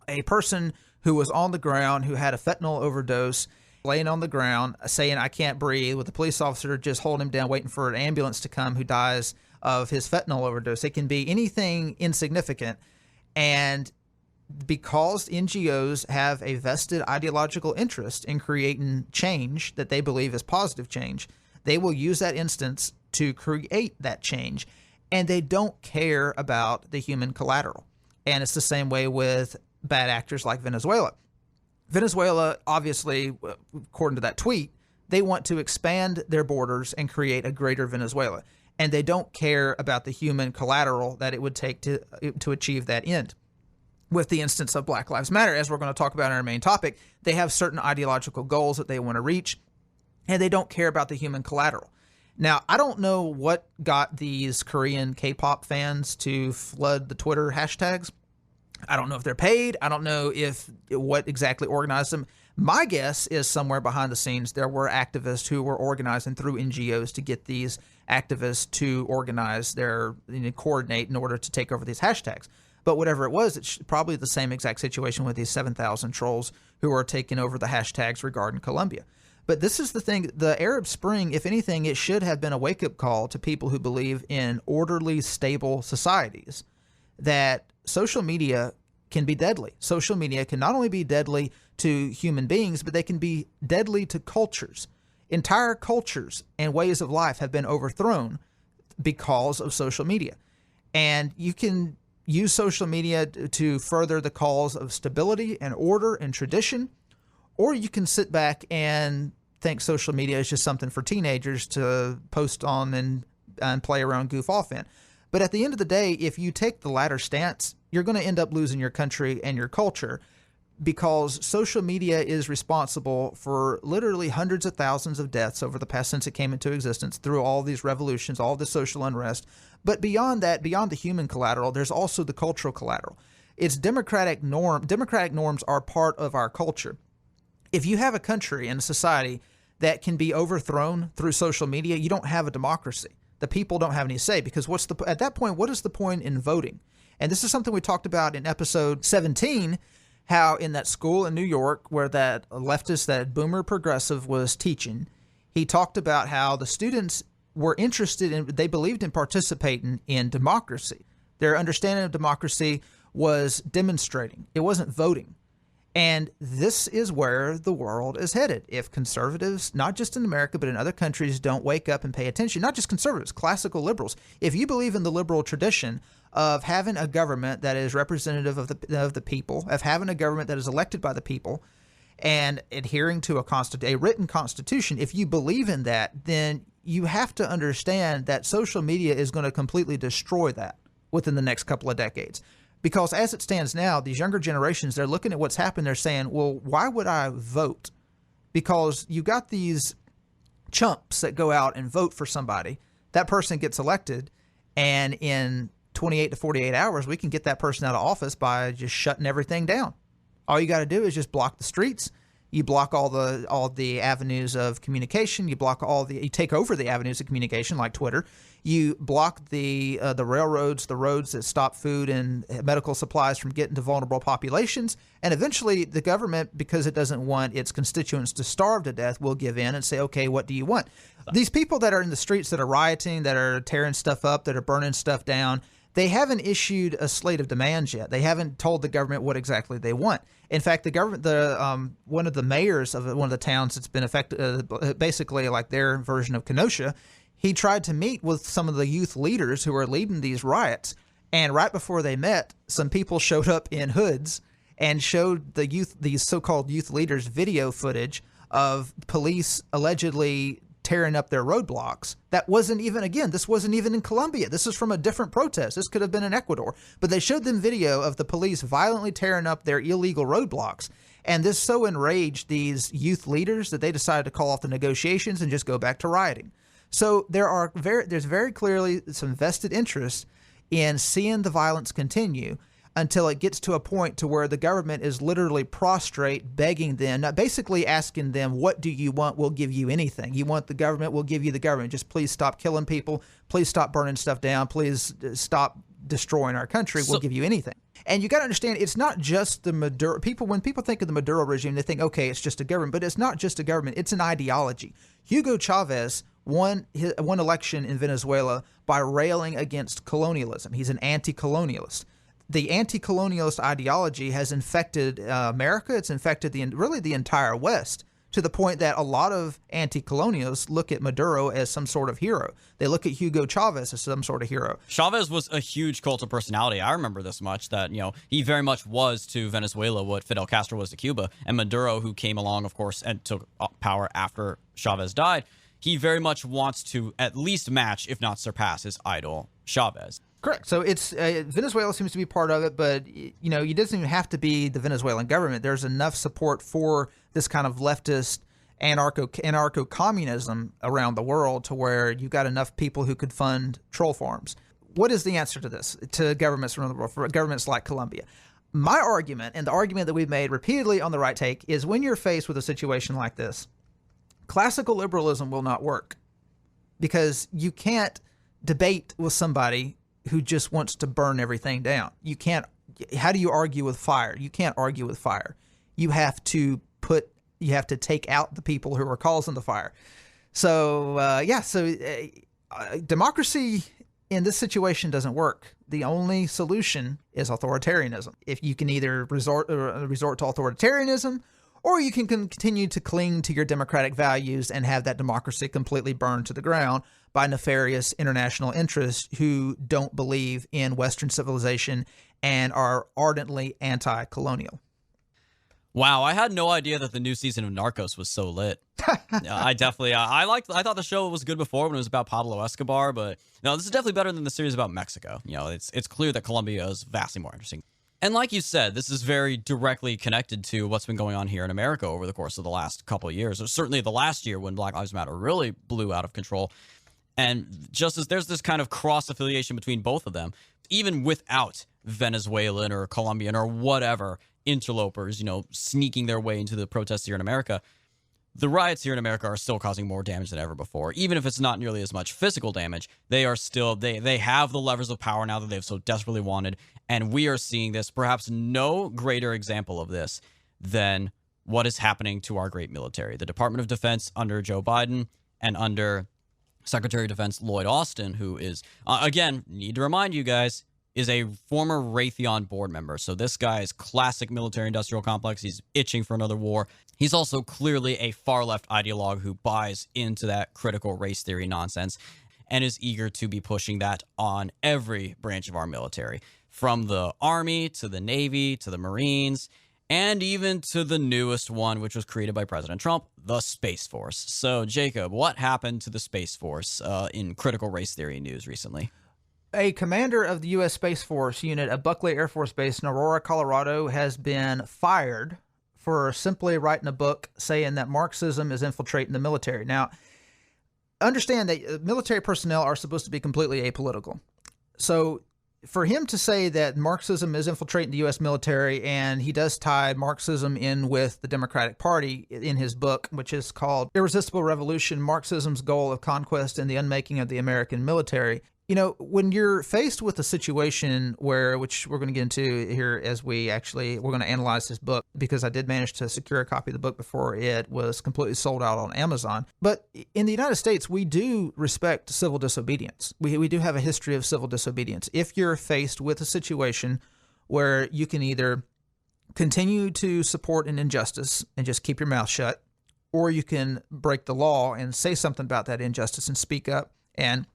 a person who was on the ground who had a fentanyl overdose, laying on the ground saying, I can't breathe, with the police officer just holding him down, waiting for an ambulance to come, who dies of his fentanyl overdose. It can be anything insignificant. And because NGOs have a vested ideological interest in creating change that they believe is positive change, they will use that instance to create that change. And they don't care about the human collateral. And it's the same way with bad actors like Venezuela. Venezuela, obviously, according to that tweet, they want to expand their borders and create a greater Venezuela. And they don't care about the human collateral that it would take to achieve that end. With the instance of Black Lives Matter, as we're going to talk about in our main topic, they have certain ideological goals that they want to reach, and they don't care about the human collateral. Now, I don't know what got these Korean K-pop fans to flood the Twitter hashtags. I don't know if they're paid. I don't know what exactly organized them. My guess is somewhere behind the scenes there were activists who were organizing through NGOs to get these activists to organize coordinate in order to take over these hashtags. But whatever it was, it's probably the same exact situation with these 7,000 trolls who are taking over the hashtags regarding Colombia. But this is the thing, the Arab Spring, if anything, it should have been a wake-up call to people who believe in orderly, stable societies, that social media can be deadly. Social media can not only be deadly to human beings, but they can be deadly to cultures. Entire cultures and ways of life have been overthrown because of social media. And you can use social media to further the cause of stability and order and tradition, or you can sit back and think social media is just something for teenagers to post on and play around, goof off in. But at the end of the day, if you take the latter stance, you're going to end up losing your country and your culture, because social media is responsible for literally hundreds of thousands of deaths over the past since it came into existence, through all these revolutions, all this social unrest. But beyond that, beyond the human collateral, there's also the cultural collateral. It's democratic norms are part of our culture. If you have a country and a society that can be overthrown through social media, you don't have a democracy. The people don't have any say, because at that point, what is the point in voting? And this is something we talked about in episode 17, how in that school in New York where that leftist, that boomer progressive was teaching, he talked about how the students were interested in, they believed in participating in democracy. Their understanding of democracy was demonstrating. It wasn't voting. And this is where the world is headed. If conservatives, not just in America, but in other countries, don't wake up and pay attention, not just conservatives, classical liberals, if you believe in the liberal tradition of having a government that is representative of the people, of having a government that is elected by the people, and adhering to a written constitution, if you believe in that, then you have to understand that social media is going to completely destroy that within the next couple of decades. Because as it stands now, these younger generations, they're looking at what's happened. They're saying, well, why would I vote? Because you got these chumps that go out and vote for somebody. That person gets elected, and in 28 to 48 hours, we can get that person out of office by just shutting everything down. All you got to do is just block the streets. You block all the avenues of communication. You take over the avenues of communication, like Twitter. You block the railroads, the roads that stop food and medical supplies from getting to vulnerable populations. And eventually the government, because it doesn't want its constituents to starve to death, will give in and say, okay, what do you want? These people that are in the streets, that are rioting, that are tearing stuff up, that are burning stuff down, they haven't issued a slate of demands yet. They haven't told the government what exactly they want. In fact, the government, one of the mayors of one of the towns that's been affected, basically like their version of Kenosha, he tried to meet with some of the youth leaders who are leading these riots, And right before they met, some people showed up in hoods and showed these so-called youth leaders video footage of police allegedly tearing up their roadblocks. That wasn't even, again, this wasn't even in Colombia. This is from a different protest. This could have been in Ecuador. But they showed them video of the police violently tearing up their illegal roadblocks. And this so enraged these youth leaders that they decided to call off the negotiations and just go back to rioting. So there's very clearly some vested interest in seeing the violence continue until it gets to a point to where the government is literally prostrate, begging them, basically asking them, what do you want? We'll give you anything. You want the government? We'll give you the government. Just please stop killing people. Please stop burning stuff down. Please stop destroying our country. We'll give you anything. And you got to understand, it's not just the Maduro people. When people think of the Maduro regime, they think, okay, it's just a government, but it's not just a government. It's an ideology. Hugo Chavez won election in Venezuela by railing against colonialism. He's an anti-colonialist. The anti-colonialist ideology has infected America. It's infected the entire West, to the point that a lot of anti-colonialists look at Maduro as some sort of hero. They look at Hugo Chavez as some sort of hero. Chavez was a huge cult of personality. I remember this much, that, he very much was to Venezuela what Fidel Castro was to Cuba. And Maduro, who came along, of course, and took power after Chavez died, he very much wants to at least match, if not surpass, his idol, Chavez. Correct. So it's Venezuela seems to be part of it, but it doesn't even have to be the Venezuelan government. There's enough support for this kind of leftist anarcho-communism around the world to where you've got enough people who could fund troll farms. What is the answer to this, to governments around the world, for governments like Colombia? My argument, and the argument that we've made repeatedly on The Right Take, is when you're faced with a situation like this, classical liberalism will not work, because you can't debate with somebody who just wants to burn everything down. You can't. How do you argue with fire? You can't argue with fire. You have to take out the people who are causing the fire. So democracy in this situation doesn't work. The only solution is authoritarianism. If you can either resort to authoritarianism, or you can continue to cling to your democratic values and have that democracy completely burned to the ground by nefarious international interests who don't believe in Western civilization and are ardently anti-colonial. Wow, I had no idea that the new season of Narcos was so lit. I thought the show was good before when it was about Pablo Escobar, but no, this is definitely better than the series about Mexico. It's clear that Colombia is vastly more interesting. And like you said, this is very directly connected to what's been going on here in America over the course of the last couple of years, or certainly the last year when Black Lives Matter really blew out of control. And just as there's this kind of cross-affiliation between both of them, even without Venezuelan or Colombian or whatever interlopers, sneaking their way into the protests here in America, the riots here in America are still causing more damage than ever before. Even if it's not nearly as much physical damage, they are still, they have the levers of power now that they've so desperately wanted. And we are seeing this, perhaps no greater example of this than what is happening to our great military. The Department of Defense under Joe Biden and under Secretary of Defense Lloyd Austin, who is, again, need to remind you guys, is a former Raytheon board member. So this guy is classic military-industrial complex. He's itching for another war. He's also clearly a far-left ideologue who buys into that critical race theory nonsense and is eager to be pushing that on every branch of our military, from the Army to the Navy to the Marines, and even to the newest one, which was created by President Trump, the Space Force. So, Jacob, what happened to the Space Force in critical race theory news recently? A commander of the U.S. Space Force unit at Buckley Air Force Base in Aurora, Colorado, has been fired for simply writing a book saying that Marxism is infiltrating the military. Now, understand that military personnel are supposed to be completely apolitical. So for him to say that Marxism is infiltrating the U.S. military, and he does tie Marxism in with the Democratic Party in his book, which is called Irresistible Revolution, Marxism's Goal of Conquest and the Unmaking of the American Military. When you're faced with a situation which we're going to get into here as we're going to analyze this book, because I did manage to secure a copy of the book before it was completely sold out on Amazon. But in the United States, we do respect civil disobedience. We do have a history of civil disobedience. If you're faced with a situation where you can either continue to support an injustice and just keep your mouth shut, or you can break the law and say something about that injustice and speak up and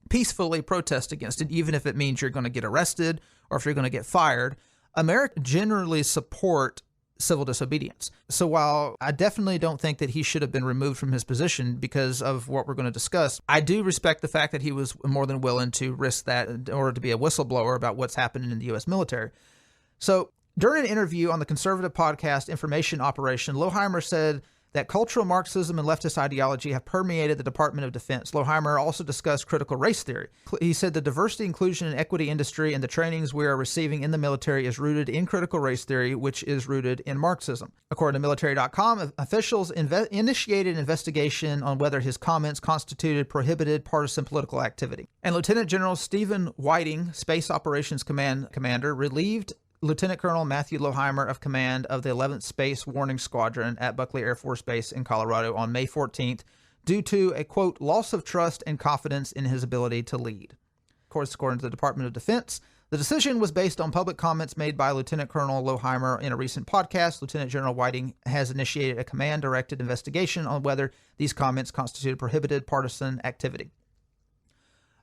peacefully protest against it, even if it means you're going to get arrested or if you're going to get fired. Americans generally support civil disobedience. So while I definitely don't think that he should have been removed from his position because of what we're going to discuss, I do respect the fact that he was more than willing to risk that in order to be a whistleblower about what's happening in the U.S. military. So during an interview on the conservative podcast Information Operation, Lohmeier said that cultural Marxism and leftist ideology have permeated the Department of Defense. Lohmeier also discussed critical race theory. He said the diversity, inclusion, and equity industry and the trainings we are receiving in the military is rooted in critical race theory, which is rooted in Marxism. According to military.com, officials initiated an investigation on whether his comments constituted prohibited partisan political activity. And Lieutenant General Stephen Whiting, Space Operations Commander, relieved Lieutenant Colonel Matthew Lohmeier of command of the 11th Space Warning Squadron at Buckley Air Force Base in Colorado on May 14th due to a, quote, loss of trust and confidence in his ability to lead. Of course, according to the Department of Defense, the decision was based on public comments made by Lieutenant Colonel Lohmeier in a recent podcast. Lieutenant General Whiting has initiated a command-directed investigation on whether these comments constituted prohibited partisan activity.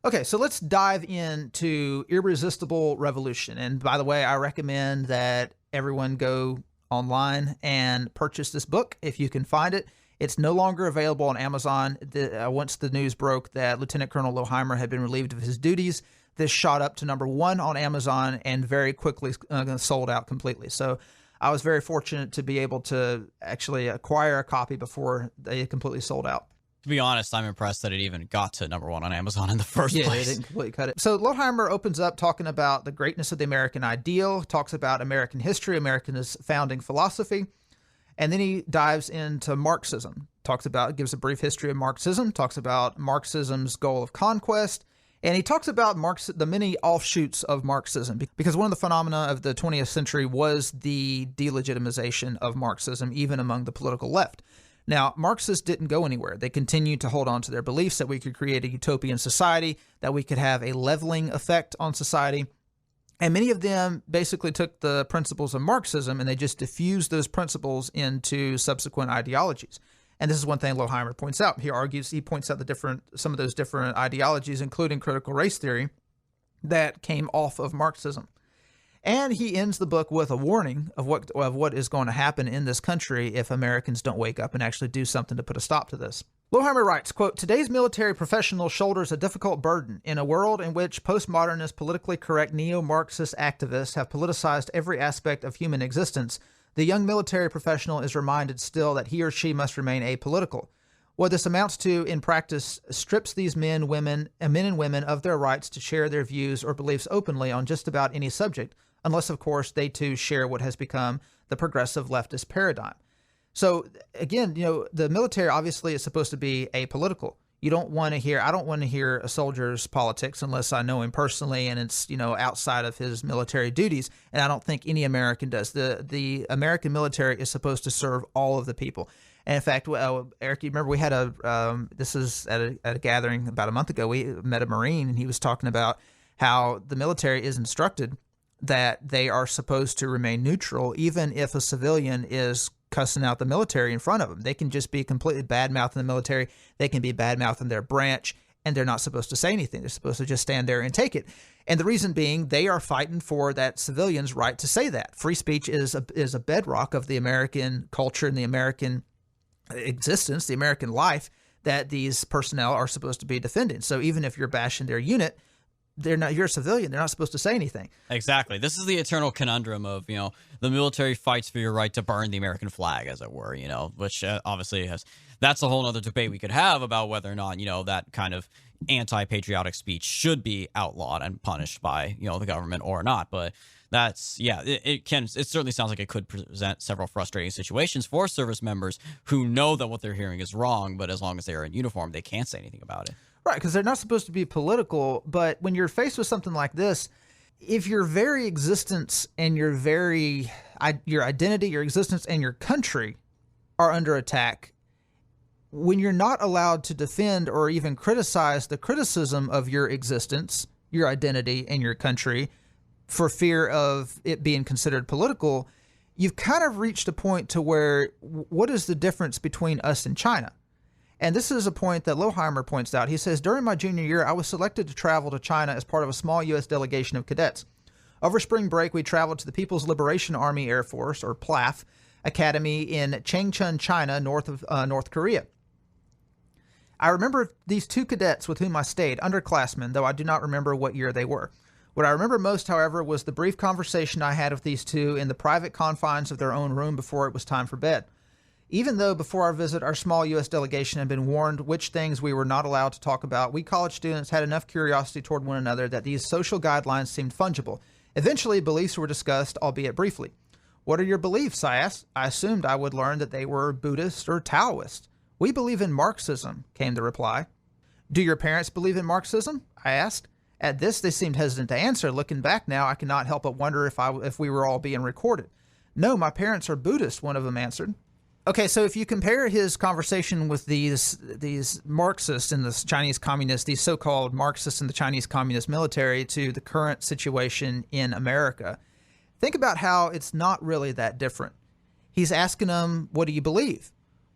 Okay, so let's dive into Irresistible Revolution. And by the way, I recommend that everyone go online and purchase this book if you can find it. It's no longer available on Amazon. Once the news broke that Lieutenant Colonel Lohmeier had been relieved of his duties, this shot up to #1 on Amazon and very quickly sold out completely. So I was very fortunate to be able to actually acquire a copy before they completely sold out. To be honest, I'm impressed that it even got to #1 on Amazon in the first place. Yeah, they didn't completely cut it. So Lohmeier opens up talking about the greatness of the American ideal, talks about American history, America's founding philosophy, and then he dives into Marxism, gives a brief history of Marxism, talks about Marxism's goal of conquest, and he talks about the many offshoots of Marxism, because one of the phenomena of the 20th century was the delegitimization of Marxism, even among the political left. Now, Marxists didn't go anywhere. They continued to hold on to their beliefs that we could create a utopian society, that we could have a leveling effect on society. And many of them basically took the principles of Marxism and they just diffused those principles into subsequent ideologies. And this is one thing Lohmeier points out. He points out some of those different ideologies, including critical race theory, that came off of Marxism. And he ends the book with a warning of what is going to happen in this country if Americans don't wake up and actually do something to put a stop to this. Lohmeier writes, quote, today's military professional shoulders a difficult burden in a world in which postmodernist, politically correct neo-Marxist activists have politicized every aspect of human existence. The young military professional is reminded still that he or she must remain apolitical. What this amounts to in practice strips these men and women of their rights to share their views or beliefs openly on just about any subject, unless, of course, they too share what has become the progressive leftist paradigm. So, again, the military obviously is supposed to be apolitical. I don't want to hear a soldier's politics unless I know him personally and it's, outside of his military duties. And I don't think any American does. The American military is supposed to serve all of the people. And in fact, Eric, you remember we had this is at a gathering about a month ago. We met a Marine and he was talking about how the military is instructed that they are supposed to remain neutral, even if a civilian is cussing out the military in front of them. They can just be completely bad-mouthing the military. They can be bad-mouthing their branch, and they're not supposed to say anything. They're supposed to just stand there and take it. And the reason being, they are fighting for that civilian's right to say that. Free speech is a bedrock of the American culture and the American existence, the American life that these personnel are supposed to be defending. So even if you're bashing their unit, you're a civilian. They're not supposed to say anything. Exactly. This is the eternal conundrum of, the military fights for your right to burn the American flag, as it were, which obviously that's a whole other debate we could have about whether or not, that kind of anti-patriotic speech should be outlawed and punished by, the government or not. But that's, it certainly sounds like it could present several frustrating situations for service members who know that what they're hearing is wrong, but as long as they're in uniform, they can't say anything about it. Right, because they're not supposed to be political, but when you're faced with something like this, if your very existence and your identity, your existence, and your country are under attack, when you're not allowed to defend or even criticize the criticism of your existence, your identity, and your country for fear of it being considered political, you've kind of reached a point to where what is the difference between us and China? And this is a point that Lohmeier points out. He says, during my junior year, I was selected to travel to China as part of a small U.S. delegation of cadets. Over spring break, we traveled to the People's Liberation Army Air Force, or PLAF, Academy in Changchun, China, north of North Korea. I remember these two cadets with whom I stayed, underclassmen, though I do not remember what year they were. What I remember most, however, was the brief conversation I had with these two in the private confines of their own room before it was time for bed. Even though before our visit, our small U.S. delegation had been warned which things we were not allowed to talk about, we college students had enough curiosity toward one another that these social guidelines seemed fungible. Eventually, beliefs were discussed, albeit briefly. What are your beliefs? I asked. I assumed I would learn that they were Buddhist or Taoist. We believe in Marxism, came the reply. Do your parents believe in Marxism? I asked. At this, they seemed hesitant to answer. Looking back now, I cannot help but wonder if we were all being recorded. No, my parents are Buddhist, one of them answered. Okay, so if you compare his conversation with these Marxists in the Chinese Communists, these so-called Marxists in the Chinese Communist military, to the current situation in America, think about how it's not really that different. He's asking them, what do you believe?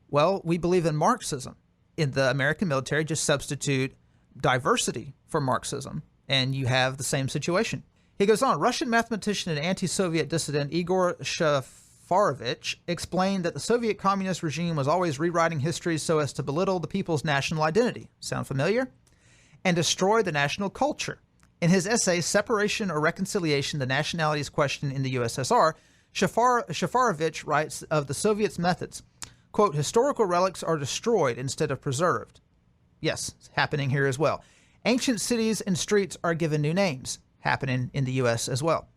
Well, we believe in Marxism. In the American military, just substitute diversity for Marxism, and you have the same situation. He goes on, Russian mathematician and anti-Soviet dissident Igor Shafarovich explained that the Soviet communist regime was always rewriting history so as to belittle the people's national identity. Sound familiar? And destroy the national culture. In his essay, Separation or Reconciliation, the Nationalities Question in the USSR, Shafarovich writes of the Soviets' methods, quote, historical relics are destroyed instead of preserved. Yes, it's happening here as well. Ancient cities and streets are given new names, happening in the U.S. as well.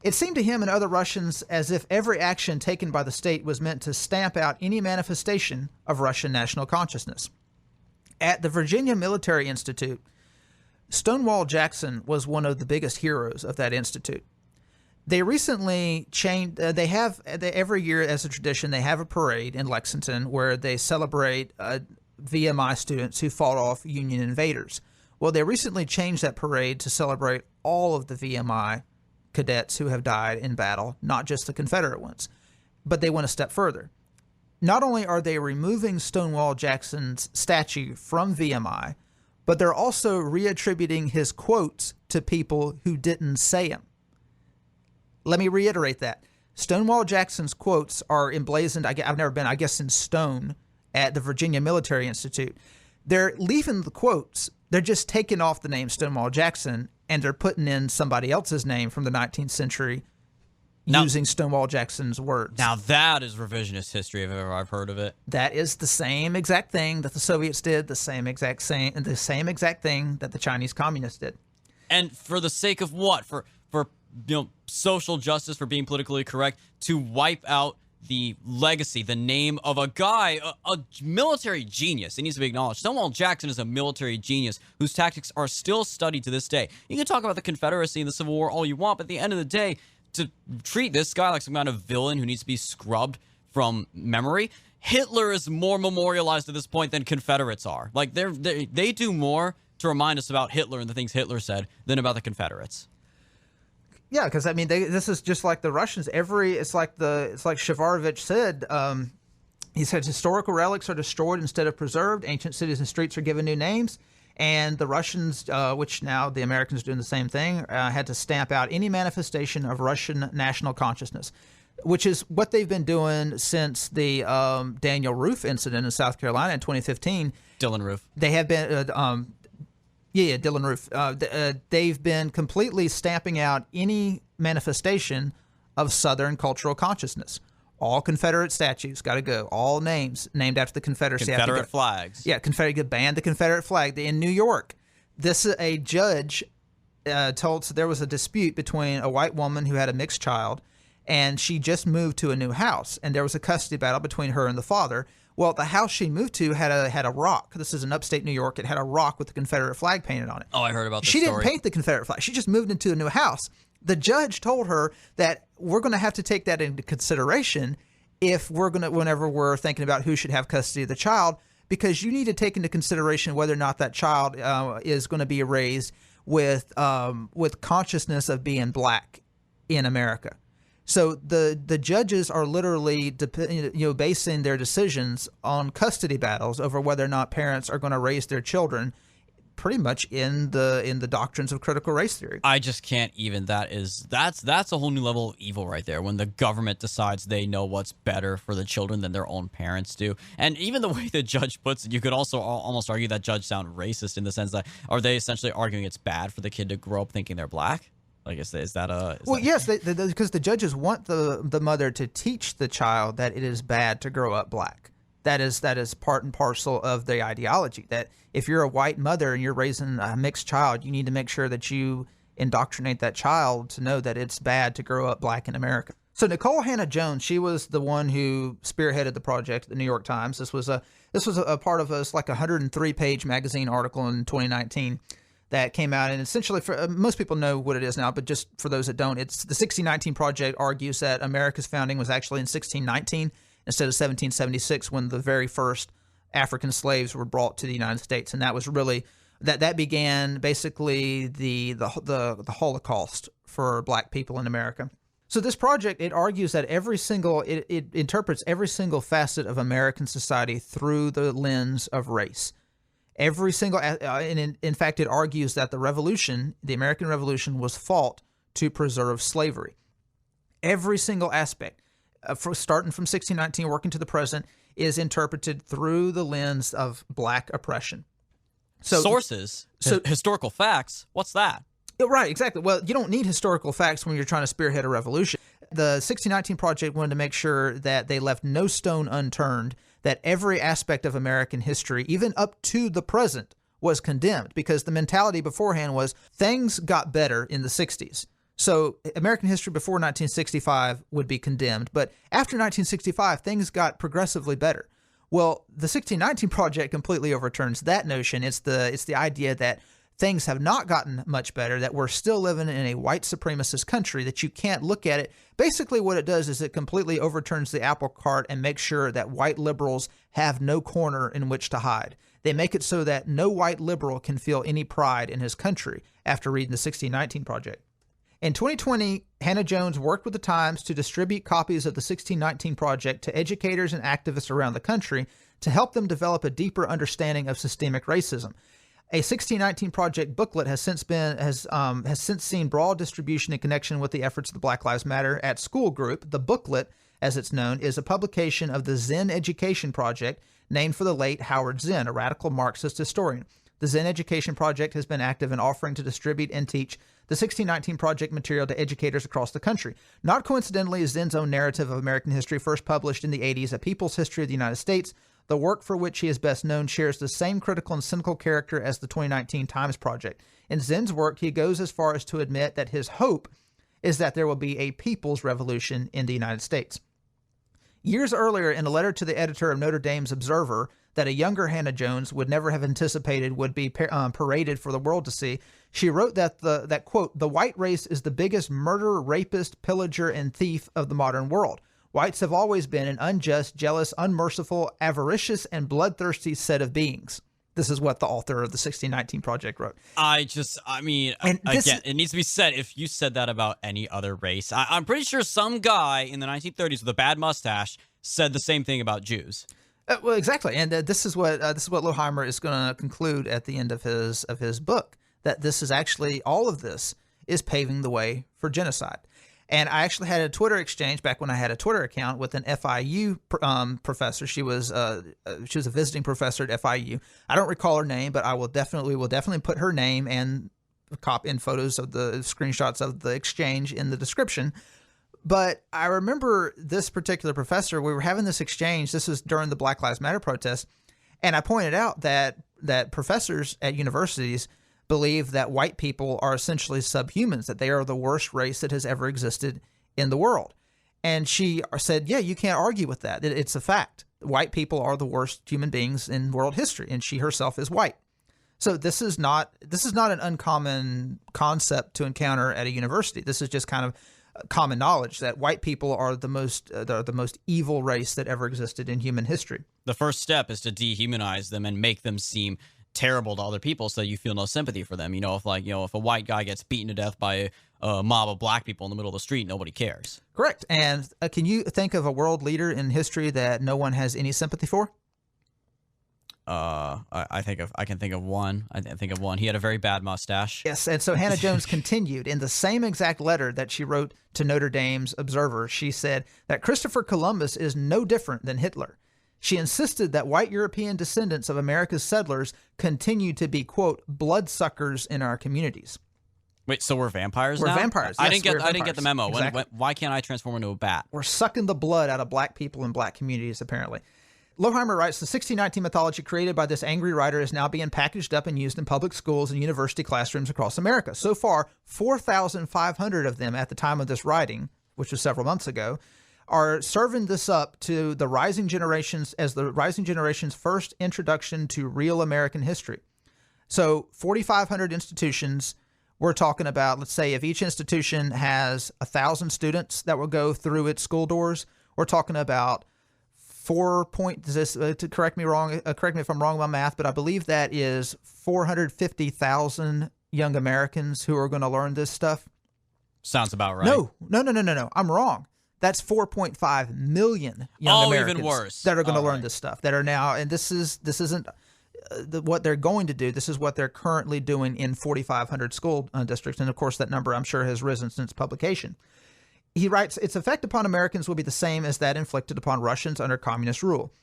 It seemed to him and other Russians as if every action taken by the state was meant to stamp out any manifestation of Russian national consciousness. At the Virginia Military Institute, Stonewall Jackson was one of the biggest heroes of that institute. They recently changed, every year as a tradition, they have a parade in Lexington where they celebrate VMI students who fought off Union invaders. Well, they recently changed that parade to celebrate all of the VMI cadets who have died in battle, not just the Confederate ones. But they went a step further. Not only are they removing Stonewall Jackson's statue from VMI, but they're also reattributing his quotes to people who didn't say them. Let me reiterate that. Stonewall Jackson's quotes are emblazoned, I've never been, I guess, in stone at the Virginia Military Institute. They're leaving the quotes. They're just taking off the name Stonewall Jackson, and they're putting in somebody else's name from the 19th century using Stonewall Jackson's words. Now that is revisionist history if ever I've heard of it. That is the same exact thing that the Soviets did, the same exact thing that the Chinese Communists did. And for the sake of what? For social justice, for being politically correct, to wipe out the legacy, the name of a guy, a military genius. It needs to be acknowledged. Stonewall Jackson is a military genius whose tactics are still studied to this day. You can talk about the Confederacy and the Civil War all you want, but at the end of the day, to treat this guy like some kind of villain who needs to be scrubbed from memory, Hitler is more memorialized at this point than Confederates are. Like, they do more to remind us about Hitler and the things Hitler said than about the Confederates. Yeah, because I mean, this is just like the Russians. It's like Shafarovich said. He said historical relics are destroyed instead of preserved. Ancient cities and streets are given new names. And the Russians, which now the Americans are doing the same thing, had to stamp out any manifestation of Russian national consciousness, which is what they've been doing since the Daniel Roof incident in South Carolina in 2015. Dylan Roof. They have been. Dylan Roof. They've been completely stamping out any manifestation of Southern cultural consciousness. All Confederate statues got to go. All names named after the Confederacy. Confederate flags. Yeah, Confederate banned the Confederate flag. In New York, a judge told there was a dispute between a white woman who had a mixed child, and she just moved to a new house, and there was a custody battle between her and the father. Well, the house she moved to had a rock. This is in upstate New York. It had a rock with the Confederate flag painted on it. Oh, I heard about this story. She didn't paint the Confederate flag. She just moved into a new house. The judge told her that we're going to have to take that into consideration whenever we're thinking about who should have custody of the child, because you need to take into consideration whether or not that child is going to be raised with consciousness of being black in America. So the judges are literally basing their decisions on custody battles over whether or not parents are going to raise their children pretty much in the doctrines of critical race theory. I just can't even. That's a whole new level of evil right there. When the government decides they know what's better for the children than their own parents do, and even the way the judge puts it, you could also almost argue that judge sound racist in the sense that are they essentially arguing it's bad for the kid to grow up thinking they're black? Like, is that yes, because the judges want the mother to teach the child that it is bad to grow up black. That is part and parcel of the ideology, that if you're a white mother and you're raising a mixed child, you need to make sure that you indoctrinate that child to know that it's bad to grow up black in America. So Nicole Hannah-Jones, she was the one who spearheaded the project at the New York Times. This was a part of like a 103-page magazine article in 2019 that came out, and essentially, for most people know what it is now, but just for those that don't, it's the 1619 Project argues that America's founding was actually in 1619 instead of 1776, when the very first African slaves were brought to the United States, and that was really that began basically the Holocaust for black people in America. So this project, it argues that it interprets every single facet of American society through the lens of race. Every single, and in fact, it argues that the American Revolution, was fought to preserve slavery. Every single aspect, starting from 1619, working to the present, is interpreted through the lens of black oppression. So sources, historical facts. What's that? Right, exactly. Well, you don't need historical facts when you're trying to spearhead a revolution. The 1619 Project wanted to make sure that they left no stone unturned, that every aspect of American history, even up to the present, was condemned, because the mentality beforehand was things got better in the 60s. So American history before 1965 would be condemned, but after 1965, things got progressively better. Well, the 1619 Project completely overturns that notion. It's the idea that things have not gotten much better, that we're still living in a white supremacist country, that you can't look at it. Basically, what it does is it completely overturns the apple cart and makes sure that white liberals have no corner in which to hide. They make it so that no white liberal can feel any pride in his country after reading the 1619 Project. In 2020, Hannah-Jones worked with the Times to distribute copies of the 1619 Project to educators and activists around the country to help them develop a deeper understanding of systemic racism. A 1619 Project booklet has since seen broad distribution in connection with the efforts of the Black Lives Matter at School group. The booklet, as it's known, is a publication of the Zen Education Project, named for the late Howard Zinn, a radical Marxist historian. The Zen Education Project has been active in offering to distribute and teach the 1619 Project material to educators across the country. Not coincidentally, is Zinn's own narrative of American history, first published in the 80s, A People's History of the United States. The work for which he is best known shares the same critical and cynical character as the 2019 Times Project. In Zinn's work, he goes as far as to admit that his hope is that there will be a people's revolution in the United States. Years earlier, in a letter to the editor of Notre Dame's Observer that a younger Hannah-Jones would never have anticipated would be paraded for the world to see, she wrote that quote, "The white race is the biggest murderer, rapist, pillager, and thief of the modern world. Whites have always been an unjust, jealous, unmerciful, avaricious, and bloodthirsty set of beings." This is what the author of the 1619 Project wrote. It needs to be said, if you said that about any other race, I'm pretty sure some guy in the 1930s with a bad mustache said the same thing about Jews. Well, exactly, and this is what Lohmeier is going to conclude at the end of his book, that this is actually, all of this is paving the way for genocide. And I actually had a Twitter exchange back when I had a Twitter account with an FIU professor. She was a visiting professor at FIU. I don't recall her name, but will definitely put her name and photos of the screenshots of the exchange in the description. But I remember this particular professor, we were having this exchange. This was during the Black Lives Matter protests. And I pointed out that professors at universities believe that white people are essentially subhumans, that they are the worst race that has ever existed in the world. And she said, yeah, you can't argue with that. It's a fact. White people are the worst human beings in world history, and she herself is white. So this is not an uncommon concept to encounter at a university. This is just kind of common knowledge that white people are the most evil race that ever existed in human history. The first step is to dehumanize them and make them seem terrible to other people, so you feel no sympathy for them. If a white guy gets beaten to death by a mob of black people in the middle of the street, nobody cares. Correct. And can you think of a world leader in history that no one has any sympathy for? I can think of one. I think of one. He had a very bad mustache. Yes, and so Hannah Jones continued in the same exact letter that she wrote to Notre Dame's Observer. She said that Christopher Columbus is no different than Hitler. She insisted that white European descendants of America's settlers continue to be, quote, bloodsuckers in our communities. Wait, so we're vampires now? We're vampires. I Yes, didn't get the memo. Exactly. Why can't I transform into a bat? We're sucking the blood out of black people in black communities, apparently. Lohmeier writes, the 1619 mythology created by this angry writer is now being packaged up and used in public schools and university classrooms across America. So far, 4,500 of them at the time of this writing, which was several months ago, are serving this up to the rising generations as the rising generation's first introduction to real American history. So 4,500 institutions, we're talking about, let's say if each institution has 1,000 students that will go through its school doors, we're talking about to correct me if I'm wrong about math, but I believe that is 450,000 young Americans who are going to learn this stuff. Sounds about right. No. I'm wrong. That's 4.5 million young Americans even worse. that are going to learn this stuff, that are now, and this isn't what they're going to do. This is what they're currently doing in 4,500 school districts. And of course, that number I'm sure has risen since publication. He writes, its effect upon Americans will be the same as that inflicted upon Russians under communist rule.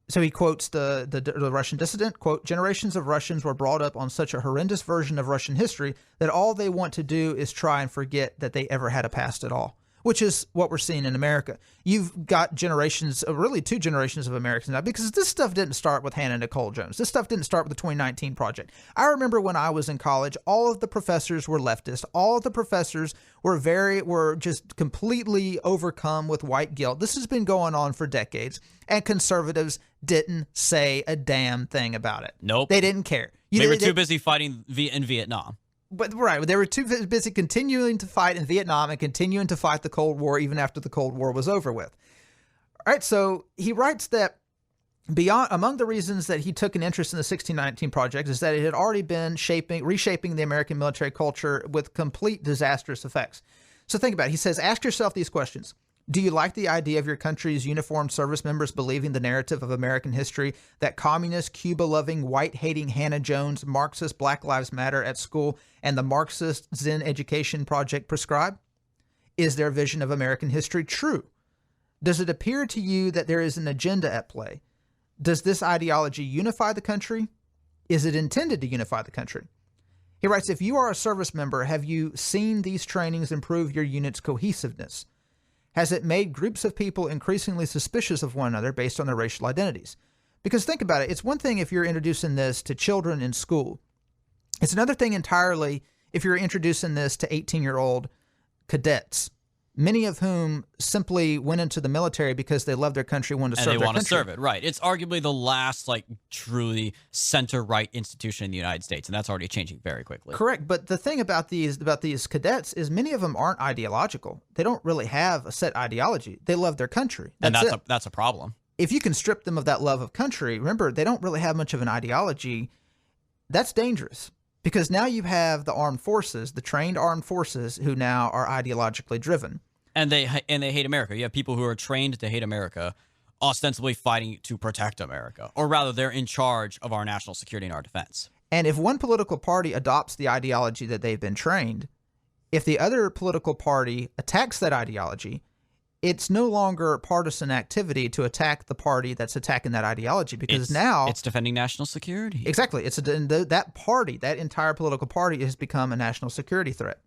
So he quotes the Russian dissident, quote, generations of Russians were brought up on such a horrendous version of Russian history that all they want to do is try and forget that they ever had a past at all, which is what we're seeing in America. You've got generations, really two generations of Americans now, because this stuff didn't start with Hannah Nicole Jones. This stuff didn't start with the 2019 Project. I remember when I was in college, all of the professors were leftist. All of the professors were just completely overcome with white guilt. This has been going on for decades, and conservatives didn't say a damn thing about it. Nope. They didn't care. They were too busy fighting in Vietnam. But right, they were too busy continuing to fight in Vietnam and continuing to fight the Cold War even after the Cold War was over with. All right, so he writes that among the reasons that he took an interest in the 1619 Project is that it had already been reshaping the American military culture with complete disastrous effects. So think about it. He says, ask yourself these questions. Do you like the idea of your country's uniformed service members believing the narrative of American history that communist, Cuba-loving, white-hating Hannah Jones, Marxist Black Lives Matter at school, and the Marxist Zen Education Project prescribe? Is their vision of American history true? Does it appear to you that there is an agenda at play? Does this ideology unify the country? Is it intended to unify the country? He writes, if you are a service member, have you seen these trainings improve your unit's cohesiveness? Has it made groups of people increasingly suspicious of one another based on their racial identities? Because think about it. It's one thing if you're introducing this to children in school. It's another thing entirely if you're introducing this to 18-year-old cadets, many of whom simply went into the military because they love their country, wanted to serve their country. And they want to serve it, right. It's arguably the last, truly center-right institution in the United States, and that's already changing very quickly. Correct, but the thing about these cadets is many of them aren't ideological. They don't really have a set ideology. They love their country. That's a problem. If you can strip them of that love of country, remember, they don't really have much of an ideology. That's dangerous. Because now you have the armed forces, the trained armed forces, who now are ideologically driven. And they hate America. You have people who are trained to hate America, ostensibly fighting to protect America. Or rather, they're in charge of our national security and our defense. And if one political party adopts the ideology that they've been trained, if the other political party attacks that ideology, it's no longer partisan activity to attack the party that's attacking that ideology, because now it's defending national security. Exactly. That entire political party has become a national security threat.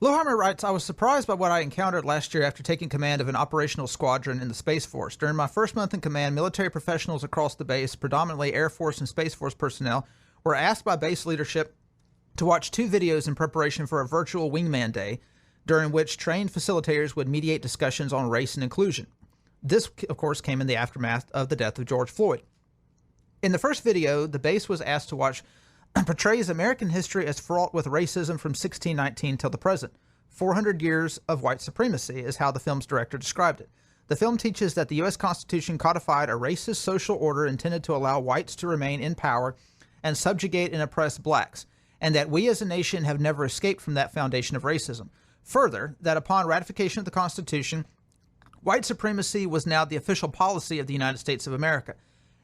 Lohmeier writes, I was surprised by what I encountered last year after taking command of an operational squadron in the Space Force. During my first month in command, military professionals across the base, predominantly Air Force and Space Force personnel, were asked by base leadership to watch 2 videos in preparation for a virtual Wingman Day, during which trained facilitators would mediate discussions on race and inclusion. This, of course, came in the aftermath of the death of George Floyd. In the first video, the base was asked to watch portrays American history as fraught with racism from 1619 till the present. 400 years of white supremacy is how the film's director described it. The film teaches that the U.S. Constitution codified a racist social order intended to allow whites to remain in power and subjugate and oppress blacks, and that we as a nation have never escaped from that foundation of racism. Further, that upon ratification of the Constitution, white supremacy was now the official policy of the United States of America.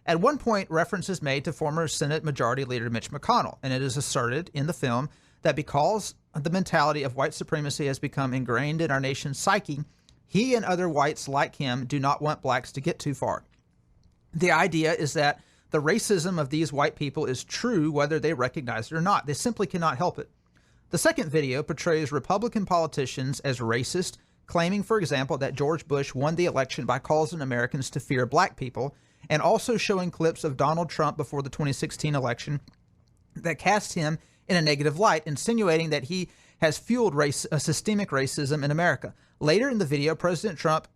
At one point, reference is made to former Senate Majority Leader Mitch McConnell, and it is asserted in the film that because the mentality of white supremacy has become ingrained in our nation's psyche, he and other whites like him do not want blacks to get too far. The idea is that the racism of these white people is true whether they recognize it or not. They simply cannot help it. The second video portrays Republican politicians as racist, claiming, for example, that George Bush won the election by causing Americans to fear black people, and also showing clips of Donald Trump before the 2016 election that cast him in a negative light, insinuating that he has fueled systemic racism in America. Later in the video, President Trump,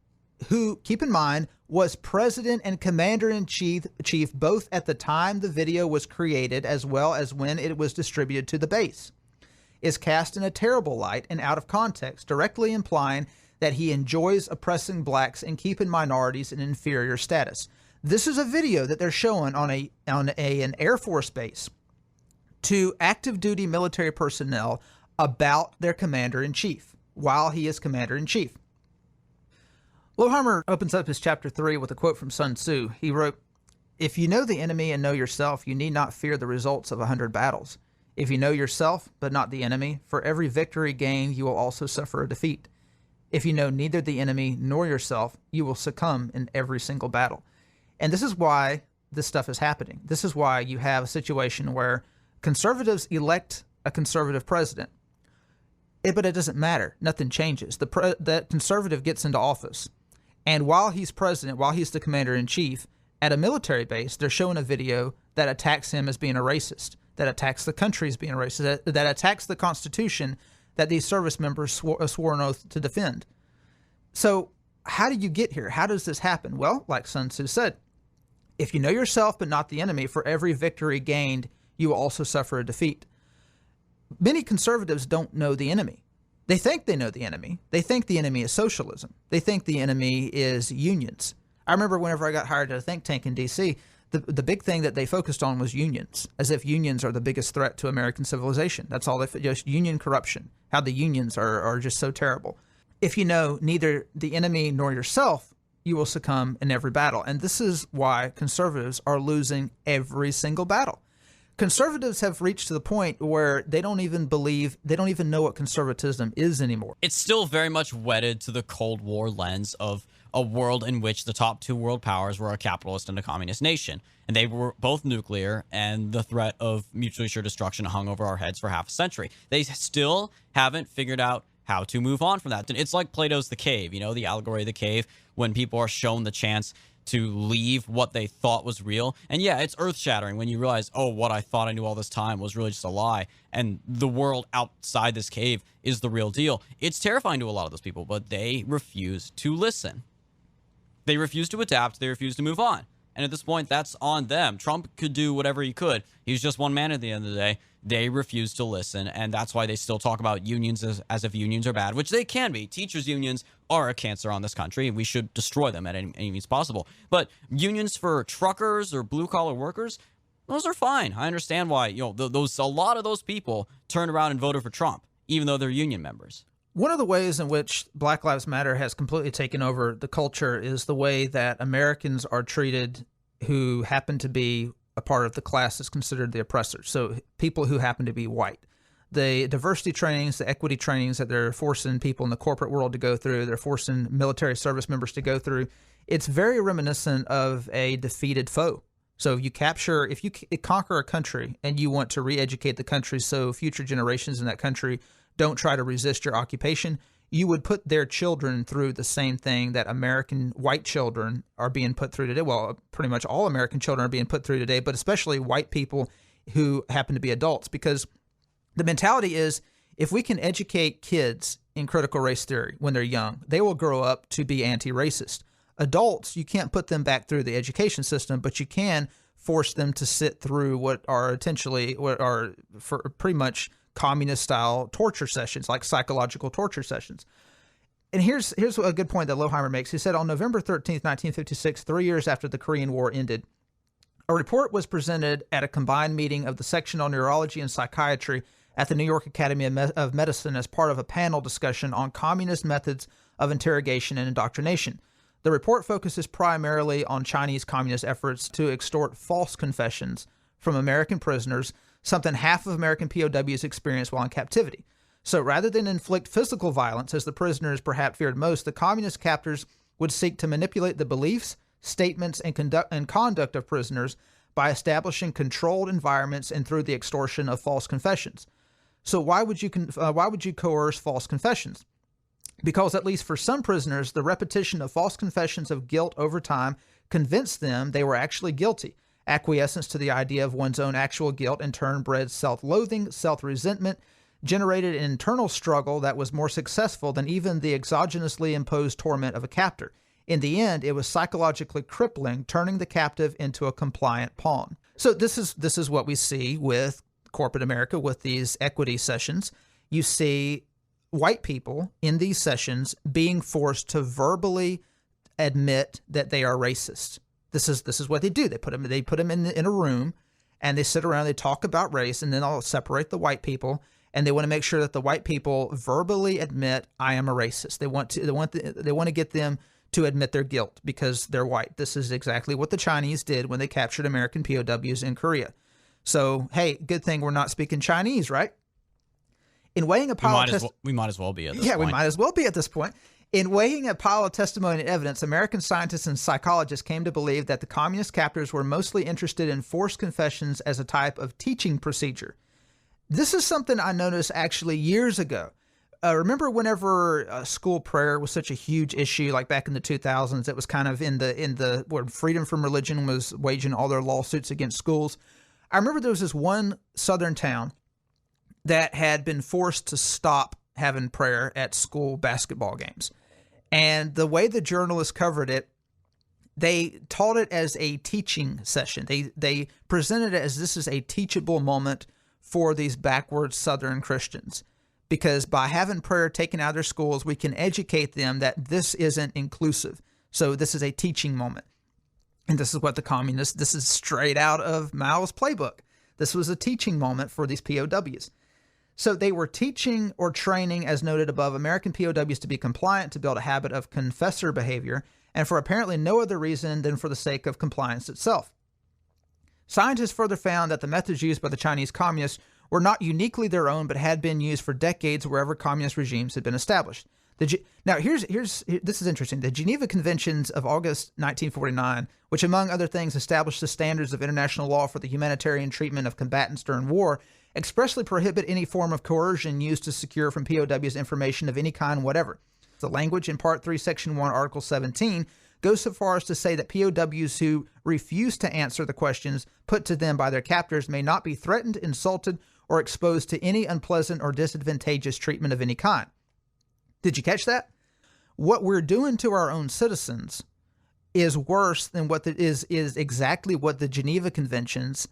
who, keep in mind, was president and commander-in-chief both at the time the video was created as well as when it was distributed to the base, is cast in a terrible light and out of context, directly implying that he enjoys oppressing blacks and keeping minorities in inferior status. This is a video that they're showing on an Air Force base to active duty military personnel about their commander-in-chief while he is commander-in-chief. Lohmeier opens up his chapter 3 with a quote from Sun Tzu. He wrote, "If you know the enemy and know yourself, you need not fear the results of 100 battles. If you know yourself, but not the enemy, for every victory gained, you will also suffer a defeat. If you know neither the enemy nor yourself, you will succumb in every single battle." And this is why this stuff is happening. This is why you have a situation where conservatives elect a conservative president. But it doesn't matter. Nothing changes. That conservative gets into office. And while he's president, while he's the commander-in-chief, at a military base, they're showing a video that attacks him as being a racist, that attacks the country as being a racist, that attacks the Constitution that these service members swore an oath to defend. So how do you get here? How does this happen? Well, like Sun Tzu said, if you know yourself but not the enemy, for every victory gained, you will also suffer a defeat. Many conservatives don't know the enemy. They think they know the enemy. They think the enemy is socialism. They think the enemy is unions. I remember whenever I got hired at a think tank in D.C., the big thing that they focused on was unions, as if unions are the biggest threat to American civilization. That's all just union corruption, how the unions are just so terrible. If you know neither the enemy nor yourself, you will succumb in every battle. And this is why conservatives are losing every single battle. Conservatives have reached to the point where they don't even know what conservatism is anymore. It's still very much wedded to the Cold War lens of a world in which the top two world powers were a capitalist and a communist nation. And they were both nuclear, and the threat of mutually assured destruction hung over our heads for half a century. They still haven't figured out how to move on from that. It's like Plato's The Cave, the allegory of the cave, when people are shown the chance to leave what they thought was real. And yeah, it's earth-shattering when you realize, oh, what I thought I knew all this time was really just a lie, and the world outside this cave is the real deal. It's terrifying to a lot of those people, but they refuse to listen. They refuse to adapt. They refuse to move on. And at this point, that's on them. Trump could do whatever he could. He's just one man at the end of the day. They refuse to listen, and that's why they still talk about unions as if unions are bad, which they can be. Teachers' unions are a cancer on this country, and we should destroy them at any means possible. But unions for truckers or blue-collar workers, those are fine. I understand why a lot of those people turned around and voted for Trump, even though they're union members. One of the ways in which Black Lives Matter has completely taken over the culture is the way that Americans are treated who happen to be a part of the class that's considered the oppressor. So people who happen to be white. The diversity trainings, the equity trainings that they're forcing people in the corporate world to go through, they're forcing military service members to go through, it's very reminiscent of a defeated foe. So if you conquer a country and you want to re-educate the country so future generations in that country don't try to resist your occupation, you would put their children through the same thing that American white children are being put through today. Well, pretty much all American children are being put through today, but especially white people who happen to be adults, because the mentality is if we can educate kids in critical race theory when they're young, they will grow up to be anti-racist. Adults, you can't put them back through the education system, but you can force them to sit through what are pretty much communist-style torture sessions, like psychological torture sessions. And here's a good point that Lohmeier makes. He said, on November 13th, 1956, 3 years after the Korean War ended, A report was presented at a combined meeting of the Section on Neurology and Psychiatry at the New York Academy of Medicine as part of a panel discussion on communist methods of interrogation and indoctrination. The report focuses primarily on Chinese communist efforts to extort false confessions from American prisoners, something half of American POWs experienced while in captivity. So rather than inflict physical violence, as the prisoners perhaps feared most, the communist captors would seek to manipulate the beliefs, statements, and conduct of prisoners by establishing controlled environments and through the extortion of false confessions. So why would you coerce false confessions? Because at least for some prisoners, the repetition of false confessions of guilt over time convinced them they were actually guilty. Acquiescence to the idea of one's own actual guilt in turn bred self-loathing, self-resentment, generated an internal struggle that was more successful than even the exogenously imposed torment of a captor. In the end, it was psychologically crippling, turning the captive into a compliant pawn. So this is what we see with corporate America with these equity sessions. You see white people in these sessions being forced to verbally admit that they are racist. This is what they do. They put them in a room, and they sit around. They talk about race, and then I'll separate the white people, and they want to make sure that the white people verbally admit, I am a racist. They want to get them to admit their guilt because they're white. This is exactly what the Chinese did when they captured American POWs in Korea. So hey, good thing we're not speaking Chinese, right? In weighing a pile we might as well be at this point. Yeah, we might as well be at this point. In weighing a pile of testimony and evidence, American scientists and psychologists came to believe that the communist captors were mostly interested in forced confessions as a type of teaching procedure. This is something I noticed actually years ago. Remember whenever school prayer was such a huge issue, like back in the 2000s, it was kind of in the where Freedom from Religion was waging all their lawsuits against schools. I remember there was this one southern town that had been forced to stop having prayer at school basketball games. And the way the journalists covered it, they taught it as a teaching session. They presented it as this is a teachable moment for these backward Southern Christians. Because by having prayer taken out of their schools, we can educate them that this isn't inclusive. So this is a teaching moment. And this is what this is straight out of Mao's playbook. This was a teaching moment for these POWs. So they were teaching or training, as noted above, American POWs to be compliant, to build a habit of confessor behavior, and for apparently no other reason than for the sake of compliance itself. Scientists further found that the methods used by the Chinese communists were not uniquely their own, but had been used for decades wherever communist regimes had been established. Now, this is interesting. The Geneva Conventions of August 1949, which among other things established the standards of international law for the humanitarian treatment of combatants during war, expressly prohibit any form of coercion used to secure from POWs information of any kind whatever. The language in Part 3, Section 1, Article 17 goes so far as to say that POWs who refuse to answer the questions put to them by their captors may not be threatened, insulted, or exposed to any unpleasant or disadvantageous treatment of any kind. Did you catch that? What we're doing to our own citizens is worse than is exactly what the Geneva Conventions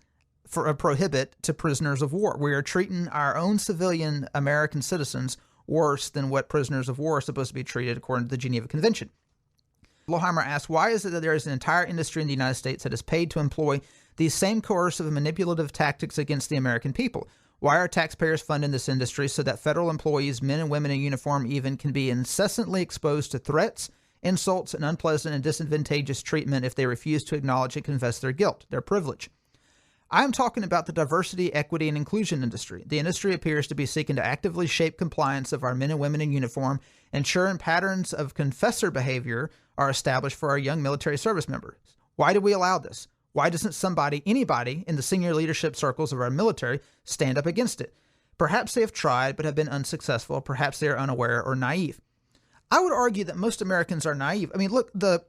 prohibit to prisoners of war. We are treating our own civilian American citizens worse than what prisoners of war are supposed to be treated according to the Geneva Convention. Lohmeier asks, why is it that there is an entire industry in the United States that is paid to employ these same coercive and manipulative tactics against the American people? Why are taxpayers funding this industry so that federal employees, men and women in uniform even, can be incessantly exposed to threats, insults, and unpleasant and disadvantageous treatment if they refuse to acknowledge and confess their guilt, their privilege? I am talking about the diversity, equity, and inclusion industry. The industry appears to be seeking to actively shape compliance of our men and women in uniform, ensuring patterns of confessor behavior are established for our young military service members. Why do we allow this? Why doesn't anybody in the senior leadership circles of our military stand up against it? Perhaps they have tried but have been unsuccessful. Perhaps they are unaware or naive. I would argue that most Americans are naive. I mean, look, the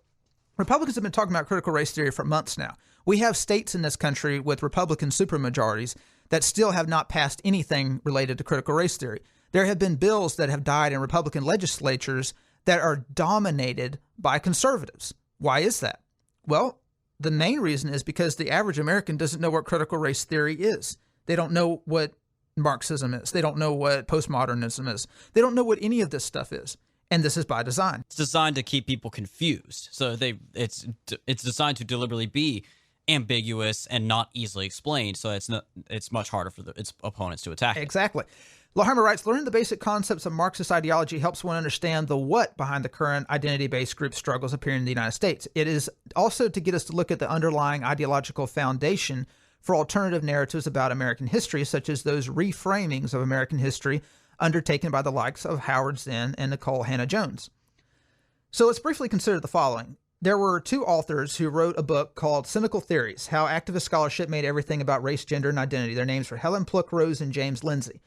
Republicans have been talking about critical race theory for months now. We have states in this country with Republican supermajorities that still have not passed anything related to critical race theory. There have been bills that have died in Republican legislatures that are dominated by conservatives. Why is that? Well, the main reason is because the average American doesn't know what critical race theory is. They don't know what Marxism is. They don't know what postmodernism is. They don't know what any of this stuff is. And this is by design. It's designed to keep people confused. So it's designed to deliberately be ambiguous and not easily explained, so it's much harder for its opponents to attack it. Exactly. Lohmeier writes, learning the basic concepts of Marxist ideology helps one understand the what behind the current identity-based group struggles appearing in the United States. It is also to get us to look at the underlying ideological foundation for alternative narratives about American history, such as those reframings of American history undertaken by the likes of Howard Zinn and Nicole Hannah-Jones. So let's briefly consider the following. There were two authors who wrote a book called Cynical Theories, How Activist Scholarship Made Everything About Race, Gender, and Identity. Their names were Helen Pluckrose and James Lindsay.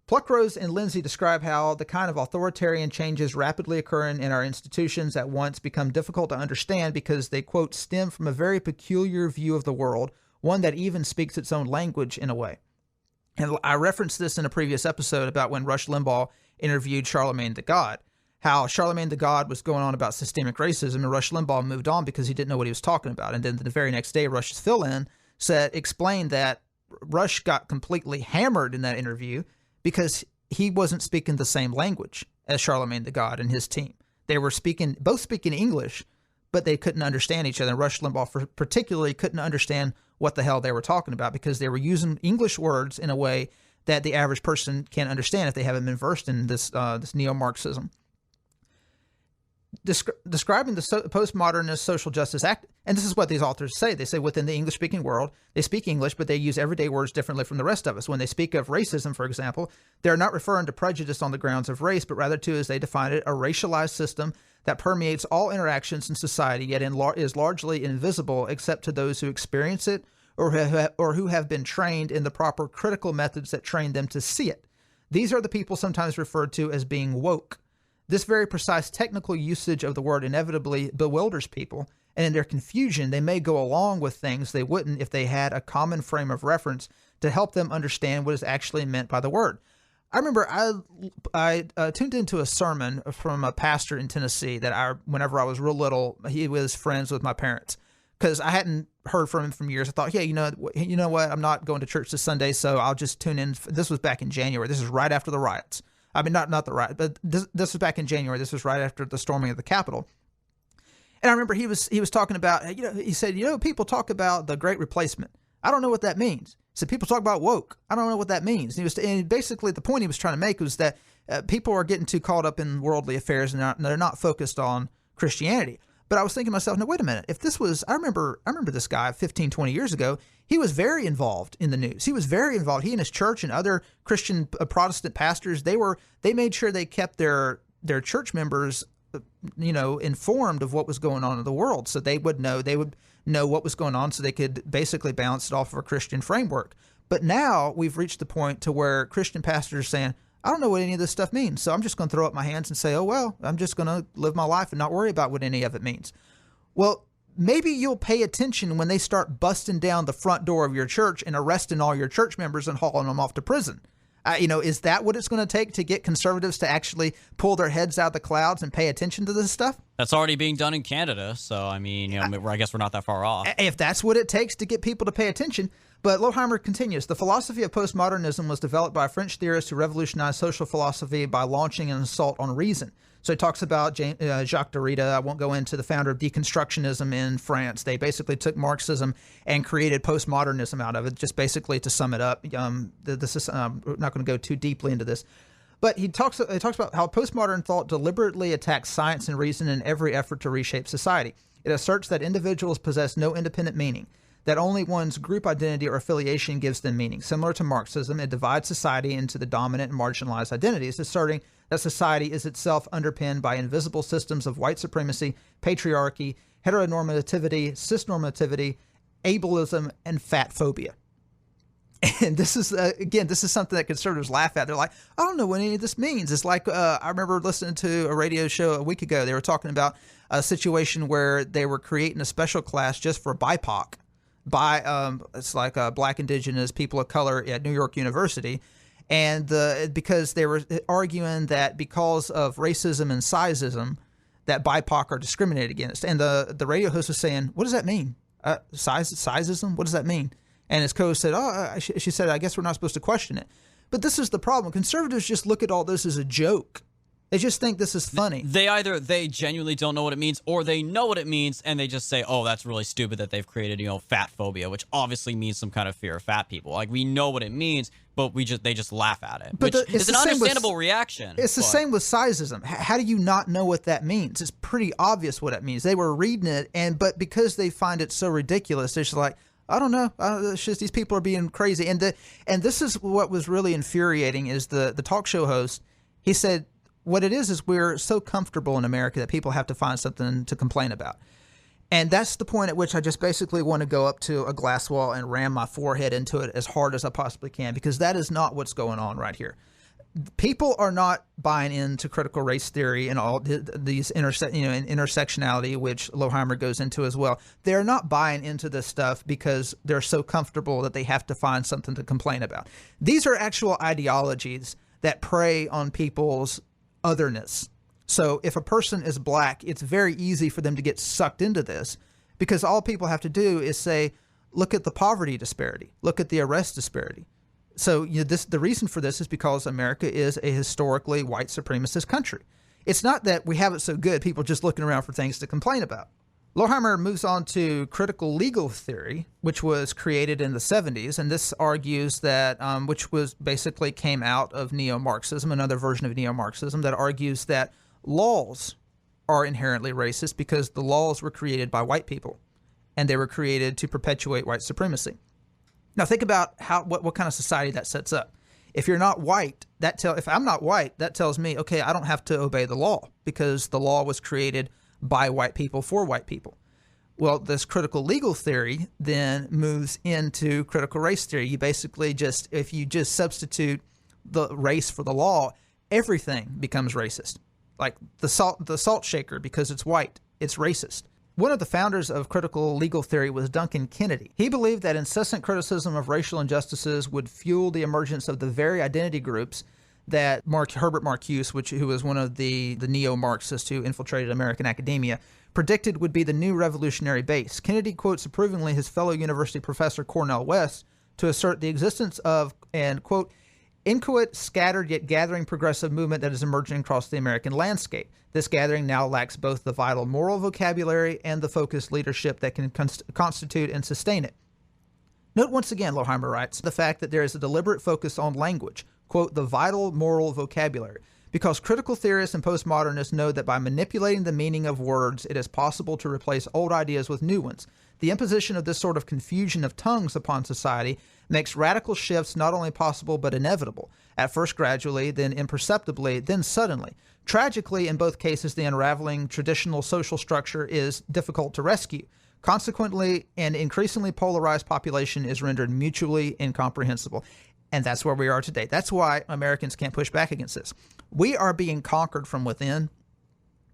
Pluckrose and Lindsay describe how the kind of authoritarian changes rapidly occurring in our institutions at once become difficult to understand because they, quote, stem from a very peculiar view of the world, one that even speaks its own language in a way. And I referenced this in a previous episode about when Rush Limbaugh interviewed Charlemagne the God, how Charlemagne the God was going on about systemic racism, and Rush Limbaugh moved on because he didn't know what he was talking about. And then the very next day, Rush's fill-in explained that Rush got completely hammered in that interview because he wasn't speaking the same language as Charlemagne the God and his team. They were both speaking English, but they couldn't understand each other. And Rush Limbaugh particularly couldn't understand what the hell they were talking about because they were using English words in a way that the average person can't understand if they haven't been versed in this neo-Marxism. Describing the postmodernist social justice act, and this is what these authors say. They say within the English-speaking world, they speak English, but they use everyday words differently from the rest of us. When they speak of racism, for example, they're not referring to prejudice on the grounds of race, but rather to, as they define it, a racialized system that permeates all interactions in society, yet is largely invisible except to those who experience it or who have been trained in the proper critical methods that train them to see it. These are the people sometimes referred to as being woke. This very precise technical usage of the word inevitably bewilders people, and in their confusion, they may go along with things they wouldn't if they had a common frame of reference to help them understand what is actually meant by the word. I remember I tuned into a sermon from a pastor in Tennessee that whenever I was real little, he was friends with my parents because I hadn't heard from him for years. I thought, yeah, you know what? I'm not going to church this Sunday, so I'll just tune in. This was back in January. This is right after the riots. I mean, not the riot, but this was back in January. This was right after the storming of the Capitol. And I remember he was talking about, he said, people talk about the Great Replacement. I don't know what that means. He said, people talk about woke. I don't know what that means. And basically the point he was trying to make was that people are getting too caught up in worldly affairs and they're not focused on Christianity. But I was thinking to myself, no, wait a minute. If this was, I remember this guy 15, 20 years ago, he was very involved in the news. He was very involved. He and his church and other Christian Protestant pastors, they made sure they kept their church members, informed of what was going on in the world. So they would know what was going on so they could basically bounce it off of a Christian framework. But now we've reached the point to where Christian pastors are saying, I don't know what any of this stuff means, so I'm just going to throw up my hands and say, oh, well, I'm just going to live my life and not worry about what any of it means. Well, maybe you'll pay attention when they start busting down the front door of your church and arresting all your church members and hauling them off to prison. Is that what it's going to take to get conservatives to actually pull their heads out of the clouds and pay attention to this stuff? That's already being done in Canada, so I guess we're not that far off. If that's what it takes to get people to pay attention. But Lohmeier continues, the philosophy of postmodernism was developed by a French theorist who revolutionized social philosophy by launching an assault on reason. So he talks about Jacques Derrida. I won't go into the founder of deconstructionism in France. They basically took Marxism and created postmodernism out of it, just basically to sum it up. This is we're not going to go too deeply into this. But he talks about how postmodern thought deliberately attacks science and reason in every effort to reshape society. It asserts that individuals possess no independent meaning, that only one's group identity or affiliation gives them meaning. Similar to Marxism, it divides society into the dominant and marginalized identities, asserting that society is itself underpinned by invisible systems of white supremacy, patriarchy, heteronormativity, cisnormativity, ableism, and fat phobia. And this is, this is something that conservatives laugh at. They're like, I don't know what any of this means. It's like, I remember listening to a radio show a week ago. They were talking about a situation where they were creating a special class just for BIPOC. It's like Black Indigenous people of color at New York University. And because they were arguing that because of racism and sizeism, that BIPOC are discriminated against. And the radio host was saying, what does that mean? Sizeism? What does that mean? And his co-host said, she said, I guess we're not supposed to question it. But this is the problem. Conservatives just look at all this as a joke. They just think this is funny. They genuinely don't know what it means, or they know what it means and they just say, oh, that's really stupid that they've created, fat phobia, which obviously means some kind of fear of fat people. Like, we know what it means, but they just laugh at it, which is an understandable reaction. It's the same with sizeism. How do you not know what that means? It's pretty obvious what it means. They were reading it, but because they find it so ridiculous, they're just like, I don't know. It's just these people are being crazy. And this is what was really infuriating is the talk show host. He said, what it is we're so comfortable in America that people have to find something to complain about. And that's the point at which I just basically want to go up to a glass wall and ram my forehead into it as hard as I possibly can, because that is not what's going on right here. People are not buying into critical race theory and all these intersectionality, which Lohmeier goes into as well. They're not buying into this stuff because they're so comfortable that they have to find something to complain about. These are actual ideologies that prey on people's otherness. So if a person is black, it's very easy for them to get sucked into this, because all people have to do is say, look at the poverty disparity, look at the arrest disparity. So the reason for this is because America is a historically white supremacist country. It's not that we have it so good, people just looking around for things to complain about. Lohmeier moves on to critical legal theory, which was created in the 70s, and this argues that, which was basically came out of neo-Marxism, another version of neo-Marxism, that argues that laws are inherently racist because the laws were created by white people, and they were created to perpetuate white supremacy. Now think about what kind of society that sets up. If you're not white, if I'm not white, that tells me, okay, I don't have to obey the law because the law was created by white people for white people. Well, this critical legal theory then moves into critical race theory. You basically if you just substitute the race for the law, everything becomes racist. Like the salt shaker, because it's white, it's racist. One of the founders of critical legal theory was Duncan Kennedy. He believed that incessant criticism of racial injustices would fuel the emergence of the very identity groups that Herbert Marcuse, who was one of the neo-Marxists who infiltrated American academia, predicted would be the new revolutionary base. Kennedy quotes approvingly his fellow university professor Cornel West to assert the existence of, and quote, inchoate, scattered yet gathering progressive movement that is emerging across the American landscape. This gathering now lacks both the vital moral vocabulary and the focused leadership that can constitute and sustain it. Note once again, Lohmeier writes, the fact that there is a deliberate focus on language, quote, the vital moral vocabulary, because critical theorists and postmodernists know that by manipulating the meaning of words, it is possible to replace old ideas with new ones. The imposition of this sort of confusion of tongues upon society makes radical shifts not only possible but inevitable, at first gradually, then imperceptibly, then suddenly. Tragically, in both cases, the unraveling traditional social structure is difficult to rescue. Consequently, an increasingly polarized population is rendered mutually incomprehensible. And that's where we are today. That's why Americans can't push back against this. We are being conquered from within,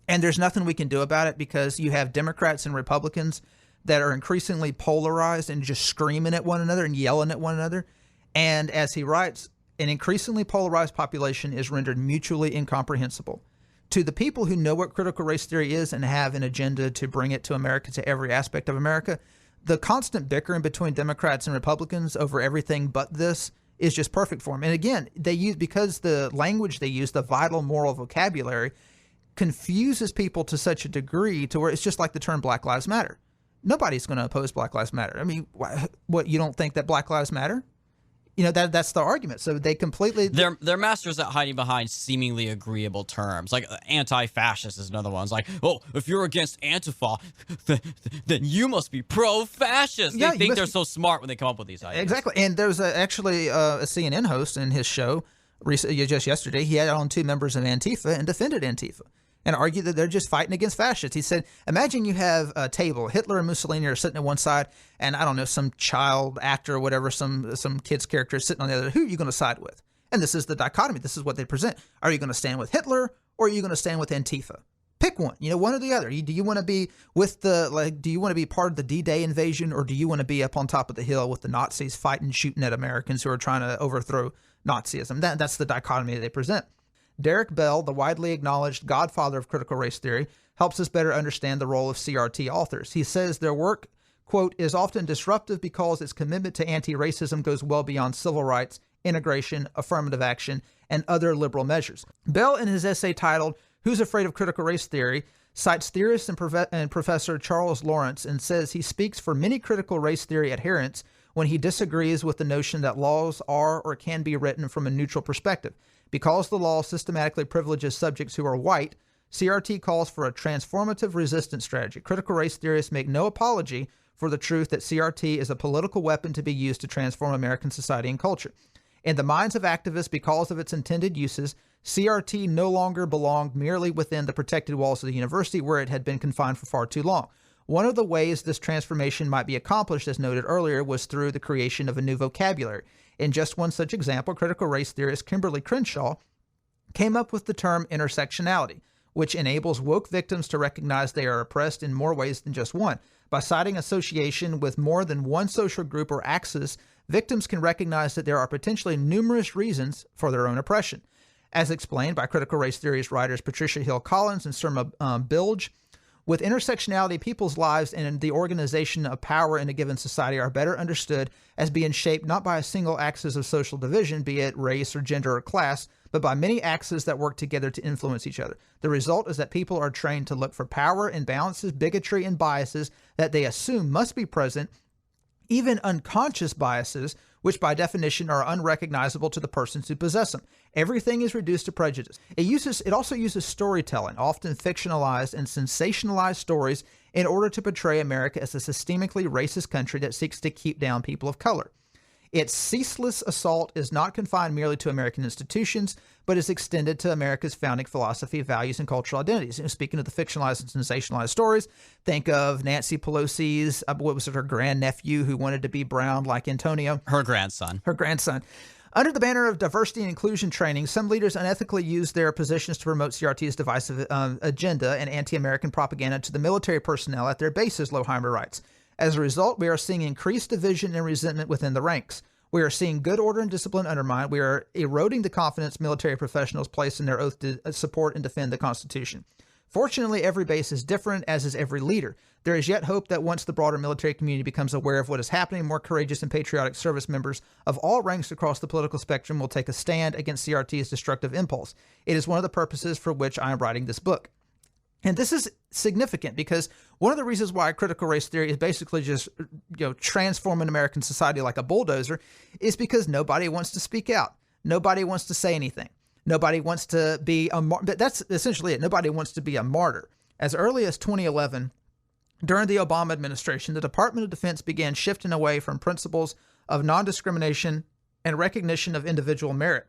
and there's nothing we can do about it because you have Democrats and Republicans that are increasingly polarized and just screaming at one another and yelling at one another. And as he writes, an increasingly polarized population is rendered mutually incomprehensible. To the people who know what critical race theory is and have an agenda to bring it to America, to every aspect of America, the constant bickering between Democrats and Republicans over everything but this is just perfect for them. And again, because the language they use, the vital moral vocabulary, confuses people to such a degree to where it's just like the term Black Lives Matter. Nobody's going to oppose Black Lives Matter. I mean, what, you don't think that Black Lives Matter? That's the argument. So they completely... They're masters at hiding behind seemingly agreeable terms. Like anti-fascist is another one. It's like, oh, if you're against Antifa, then you must be pro-fascist. Yeah, they think they're so smart when they come up with these ideas. Exactly. And there was actually a CNN host in his show just yesterday. He had on two members of Antifa and defended Antifa and argued that they're just fighting against fascists. He said, imagine you have a table. Hitler and Mussolini are sitting at one side, and I don't know, some child actor or whatever, some kid's character is sitting on the other. Who are you going to side with? And this is the dichotomy. This is what they present. Are you going to stand with Hitler or are you going to stand with Antifa? Pick one, one or the other. Do you want to be with do you want to be part of the D-Day invasion, or do you want to be up on top of the hill with the Nazis fighting, shooting at Americans who are trying to overthrow Nazism? That's the dichotomy they present. Derek Bell, the widely acknowledged godfather of critical race theory, helps us better understand the role of CRT authors. He says their work, quote, is often disruptive because its commitment to anti-racism goes well beyond civil rights, integration, affirmative action, and other liberal measures. Bell, in his essay titled Who's Afraid of Critical Race Theory, cites theorist and Professor Charles Lawrence and says he speaks for many critical race theory adherents when he disagrees with the notion that laws are or can be written from a neutral perspective. Because the law systematically privileges subjects who are white, CRT calls for a transformative resistance strategy. Critical race theorists make no apology for the truth that CRT is a political weapon to be used to transform American society and culture. In the minds of activists, because of its intended uses, CRT no longer belonged merely within the protected walls of the university where it had been confined for far too long. One of the ways this transformation might be accomplished, as noted earlier, was through the creation of a new vocabulary. In just one such example, critical race theorist Kimberly Crenshaw came up with the term intersectionality, which enables woke victims to recognize they are oppressed in more ways than just one. By citing association with more than one social group or axis, victims can recognize that there are potentially numerous reasons for their own oppression. As explained by critical race theories writers Patricia Hill Collins and Surma Bilge, with intersectionality, people's lives and the organization of power in a given society are better understood as being shaped not by a single axis of social division, be it race or gender or class, but by many axes that work together to influence each other. The result is that people are trained to look for power, imbalances, bigotry, and biases that they assume must be present, even unconscious biases, which by definition are unrecognizable to the persons who possess them. Everything is reduced to prejudice. It also uses storytelling, often fictionalized and sensationalized stories, in order to portray America as a systemically racist country that seeks to keep down people of color. Its ceaseless assault is not confined merely to American institutions, but is extended to America's founding philosophy, values, and cultural identities. Speaking of the fictionalized and sensationalized stories, think of Nancy Pelosi's, what was it, her grandnephew who wanted to be brown like Antonio? Her grandson. Her grandson. Under the banner of diversity and inclusion training, some leaders unethically use their positions to promote CRT's divisive agenda and anti-American propaganda to the military personnel at their bases, Lohmeier writes. As a result, we are seeing increased division and resentment within the ranks. We are seeing good order and discipline undermined. We are eroding the confidence military professionals place in their oath to support and defend the Constitution. Fortunately, every base is different, as is every leader. There is yet hope that once the broader military community becomes aware of what is happening, more courageous and patriotic service members of all ranks across the political spectrum will take a stand against CRT's destructive impulse. It is one of the purposes for which I am writing this book. And this is significant because one of the reasons why critical race theory is basically just, transforming American society like a bulldozer is because nobody wants to speak out. Nobody wants to say anything. Nobody wants to be a martyr. That's essentially it. Nobody wants to be a martyr. As early as 2011, during the Obama administration, the Department of Defense began shifting away from principles of non-discrimination and recognition of individual merit.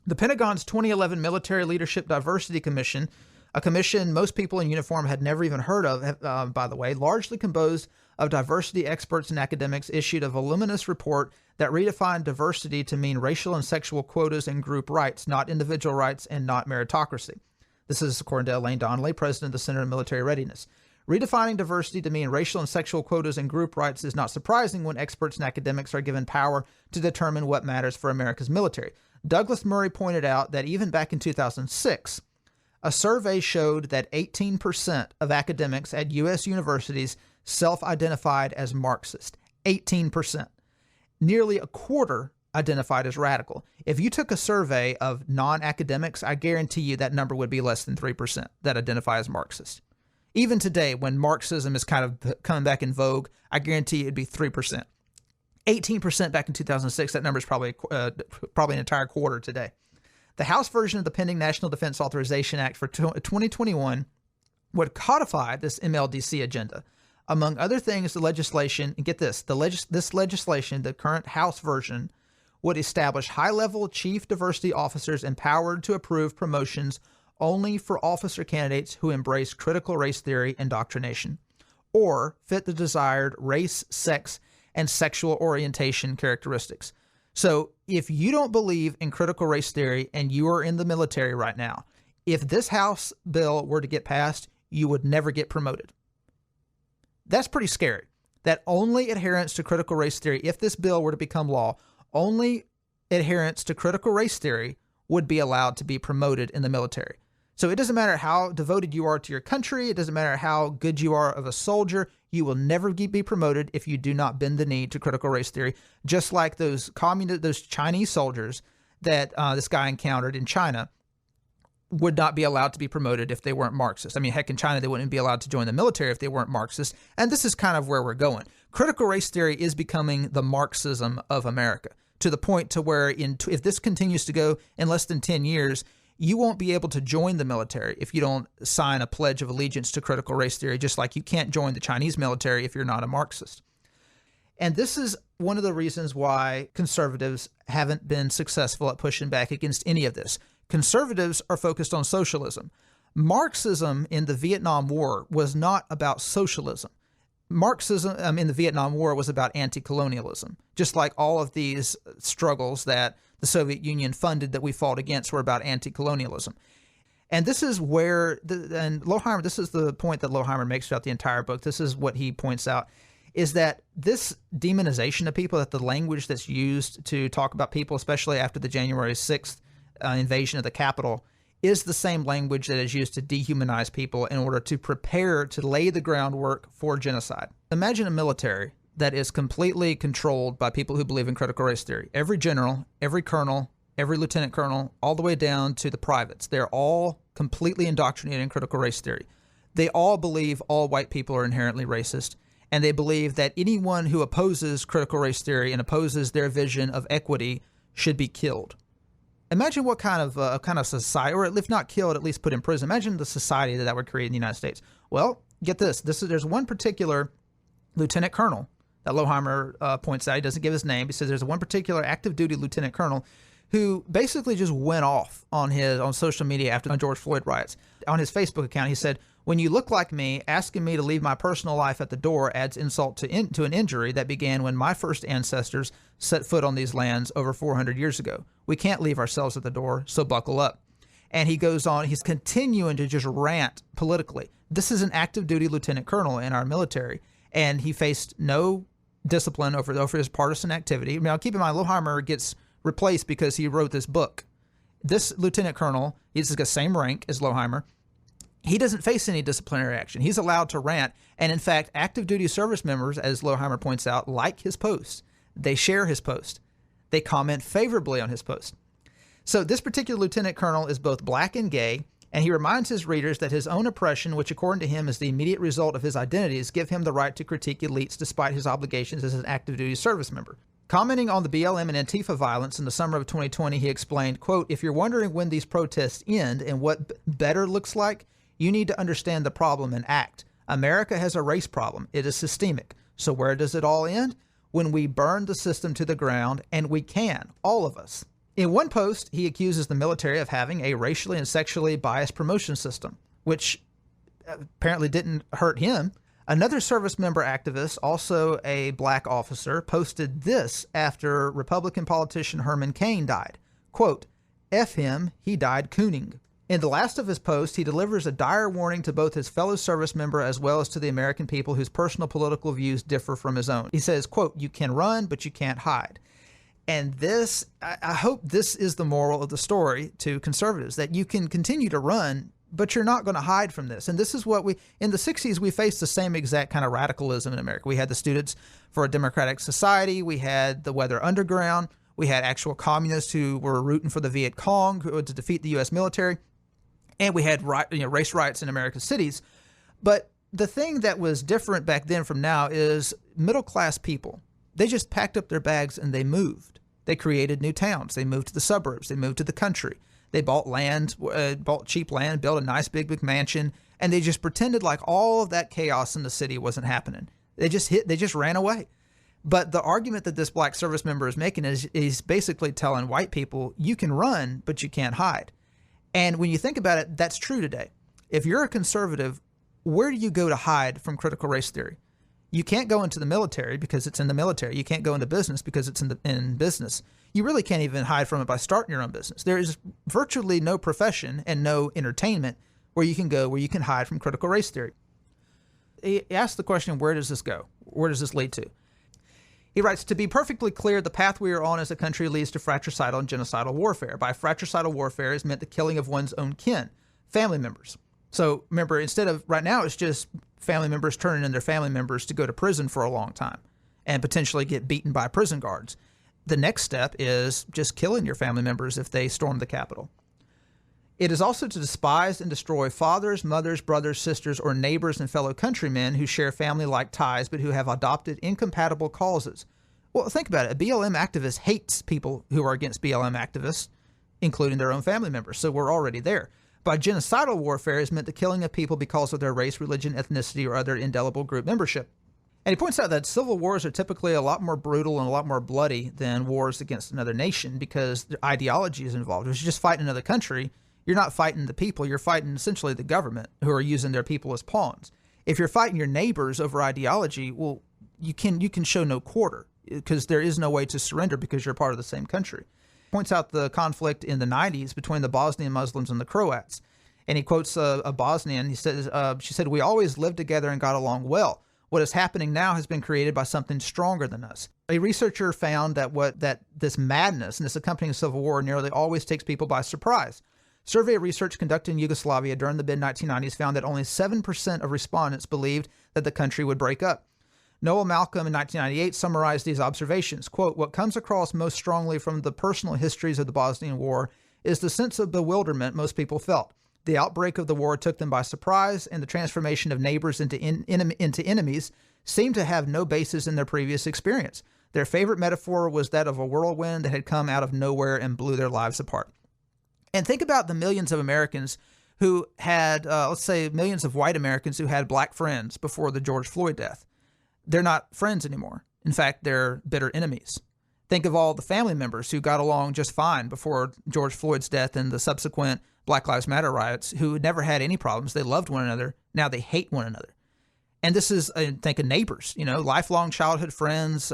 The Pentagon's 2011 Military Leadership Diversity Commission, a commission most people in uniform had never even heard of, by the way, largely composed of diversity experts and academics, issued a voluminous report that redefined diversity to mean racial and sexual quotas and group rights, not individual rights and not meritocracy. This is according to Elaine Donnelly, president of the Center of Military Readiness. Redefining diversity to mean racial and sexual quotas and group rights is not surprising when experts and academics are given power to determine what matters for America's military. Douglas Murray pointed out that even back in 2006, a survey showed that 18% of academics at U.S. universities self-identified as Marxist. 18%. Nearly a quarter identified as radical. If you took a survey of non-academics, I guarantee you that number would be less than 3% that identify as Marxist. Even today, when Marxism is kind of coming back in vogue, I guarantee it'd be 3%. 18% back in 2006, that number is probably an entire quarter today. The House version of the pending National Defense Authorization Act for 2021 would codify this MLDC agenda. Among other things, the legislation, and get this, this legislation, the current House version, would establish high-level chief diversity officers empowered to approve promotions only for officer candidates who embrace critical race theory indoctrination or fit the desired race, sex, and sexual orientation characteristics. So if you don't believe in critical race theory and you are in the military right now, if this House bill were to get passed, you would never get promoted. That's pretty scary. That only adherence to critical race theory, if this bill were to become law, only adherence to critical race theory would be allowed to be promoted in the military. So it doesn't matter how devoted you are to your country. It doesn't matter how good you are of a soldier. You will never be promoted if you do not bend the knee to critical race theory. Just like those Chinese soldiers that this guy encountered in China would not be allowed to be promoted if they weren't Marxist. I mean, heck, in China, they wouldn't be allowed to join the military if they weren't Marxist. And this is kind of where we're going. Critical race theory is becoming the Marxism of America, to the point to where if this continues to go in less than 10 years, you won't be able to join the military if you don't sign a pledge of allegiance to critical race theory, just like you can't join the Chinese military if you're not a Marxist. And this is one of the reasons why conservatives haven't been successful at pushing back against any of this. Conservatives are focused on socialism. Marxism in the Vietnam War was not about socialism. Marxism in the Vietnam War was about anti-colonialism, just like all of these struggles that the Soviet Union funded that we fought against were about anti-colonialism. And this is where, Lohmeier, this is the point that Lohmeier makes throughout the entire book. This is what he points out, is that this demonization of people, that the language that's used to talk about people, especially after the January 6th invasion of the Capitol, is the same language that is used to dehumanize people in order to prepare to lay the groundwork for genocide. Imagine a military that is completely controlled by people who believe in critical race theory. Every general, every colonel, every lieutenant colonel, all the way down to the privates, they're all completely indoctrinated in critical race theory. They all believe all white people are inherently racist, and they believe that anyone who opposes critical race theory and opposes their vision of equity should be killed. Imagine what kind of society, or if not killed, at least put in prison. Imagine the society that would create in the United States. Well, get this. There's one particular lieutenant colonel that Lohmeier points out. He doesn't give his name. He says there's one particular active duty lieutenant colonel who basically just went off on social media after the George Floyd riots. On his Facebook account, he said, "When you look like me, asking me to leave my personal life at the door adds insult to an injury that began when my first ancestors set foot on these lands over 400 years ago. We can't leave ourselves at the door, so buckle up." And he goes on, he's continuing to just rant politically. This is an active duty lieutenant colonel in our military, and he faced no discipline over his partisan activity. Now, keep in mind, Lohmeier gets replaced because he wrote this book. This lieutenant colonel, he's the same rank as Lohmeier. He doesn't face any disciplinary action. He's allowed to rant. And in fact, active duty service members, as Lohmeier points out, like his post. They share his post. They comment favorably on his post. So this particular lieutenant colonel is both black and gay, and he reminds his readers that his own oppression, which according to him is the immediate result of his identities, give him the right to critique elites despite his obligations as an active duty service member. Commenting on the BLM and Antifa violence in the summer of 2020, he explained, quote, "If you're wondering when these protests end and what better looks like, you need to understand the problem and act. America has a race problem. It is systemic. So where does it all end? When we burn the system to the ground, and we can, all of us." In one post, he accuses the military of having a racially and sexually biased promotion system, which apparently didn't hurt him. Another service member activist, also a black officer, posted this after Republican politician Herman Cain died. Quote, "F him, he died cooning." In the last of his posts, he delivers a dire warning to both his fellow service member as well as to the American people whose personal political views differ from his own. He says, quote, "You can run, but you can't hide." And this, I hope this is the moral of the story to conservatives, that you can continue to run, but you're not going to hide from this. And this is what in the 60s, we faced the same exact kind of radicalism in America. We had the Students for a Democratic Society. We had the Weather Underground. We had actual communists who were rooting for the Viet Cong to defeat the U.S. military. And we had race riots in American cities. But the thing that was different back then from now is middle-class people. They just packed up their bags and they moved. They created new towns. They moved to the suburbs. They moved to the country. They bought land, bought cheap land, built a nice big mansion, and they just pretended like all of that chaos in the city wasn't happening. They just ran away. But the argument that this black service member is making is he's basically telling white people, you can run, but you can't hide. And when you think about it, that's true today. If you're a conservative, where do you go to hide from critical race theory? You can't go into the military because it's in the military. You can't go into business because it's in business. You really can't even hide from it by starting your own business. There is virtually no profession and no entertainment where you can go, where you can hide from critical race theory. He asked the question, where does this go? Where does this lead to? He writes, "To be perfectly clear, the path we are on as a country leads to fratricidal and genocidal warfare. By fratricidal warfare is meant the killing of one's own kin, family members." So remember, instead of right now, it's just family members turning in their family members to go to prison for a long time and potentially get beaten by prison guards. The next step is just killing your family members if they storm the Capitol. It is also to despise and destroy fathers, mothers, brothers, sisters, or neighbors and fellow countrymen who share family-like ties but who have adopted incompatible causes. Well, think about it. A BLM activist hates people who are against BLM activists, including their own family members, so we're already there. By genocidal warfare is meant the killing of people because of their race, religion, ethnicity, or other indelible group membership. And he points out that civil wars are typically a lot more brutal and a lot more bloody than wars against another nation because the ideology is involved. If you just fight another country, you're not fighting the people, you're fighting essentially the government who are using their people as pawns. If you're fighting your neighbors over ideology, well, you can show no quarter because there is no way to surrender because you're part of the same country. Points out the conflict in the 90s between the Bosnian Muslims and the Croats. And he quotes a Bosnian. He says, she said, "We always lived together and got along well. What is happening now has been created by something stronger than us." A researcher found that this madness and this accompanying civil war nearly always takes people by surprise. Survey research conducted in Yugoslavia during the mid-1990s found that only 7% of respondents believed that the country would break up. Noel Malcolm in 1998 summarized these observations. Quote, "What comes across most strongly from the personal histories of the Bosnian War is the sense of bewilderment most people felt. The outbreak of the war took them by surprise, and the transformation of neighbors into enemies seemed to have no basis in their previous experience. Their favorite metaphor was that of a whirlwind that had come out of nowhere and blew their lives apart." And think about the millions of Americans who had, let's say, millions of white Americans who had black friends before the George Floyd death. They're not friends anymore. In fact, they're bitter enemies. Think of all the family members who got along just fine before George Floyd's death and the subsequent Black Lives Matter riots, who never had any problems. They loved one another. Now they hate one another. And this is, think of neighbors, lifelong childhood friends,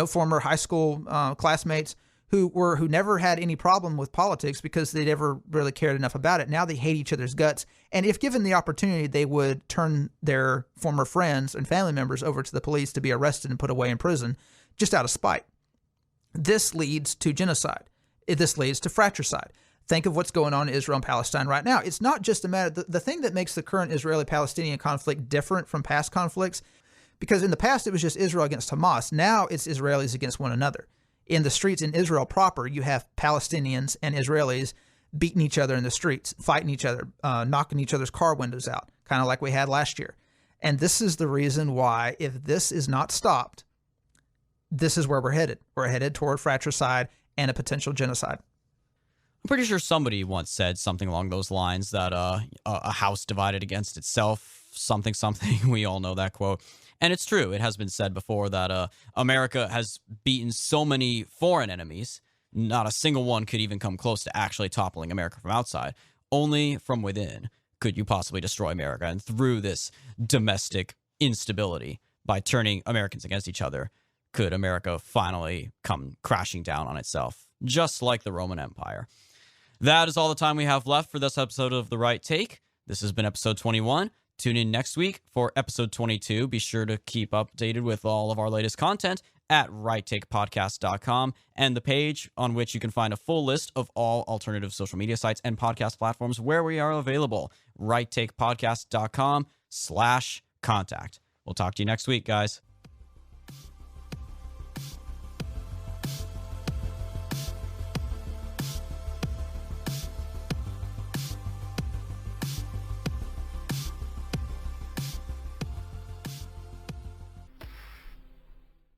former high school classmates who never had any problem with politics because they never really cared enough about it. Now they hate each other's guts. And if given the opportunity, they would turn their former friends and family members over to the police to be arrested and put away in prison just out of spite. This leads to genocide. This leads to fratricide. Think of what's going on in Israel and Palestine right now. It's not just a matter, the thing that makes the current Israeli-Palestinian conflict different from past conflicts, because in the past it was just Israel against Hamas. Now it's Israelis against one another. In the streets in Israel proper, you have Palestinians and Israelis beating each other in the streets, fighting each other, knocking each other's car windows out, kind of like we had last year. And this is the reason why, if this is not stopped, this is where we're headed. We're headed toward fratricide and a potential genocide. I'm pretty sure somebody once said something along those lines that a house divided against itself, something. We all know that quote. And it's true. It has been said before that America has beaten so many foreign enemies, not a single one could even come close to actually toppling America from outside. Only from within could you possibly destroy America. And through this domestic instability, by turning Americans against each other, could America finally come crashing down on itself, just like the Roman Empire. That is all the time we have left for this episode of The Right Take. This has been episode 21. Tune in next week for episode 22. Be sure to keep updated with all of our latest content at righttakepodcast.com and the page on which you can find a full list of all alternative social media sites and podcast platforms where we are available. righttakepodcast.com/contact. We'll talk to you next week, guys.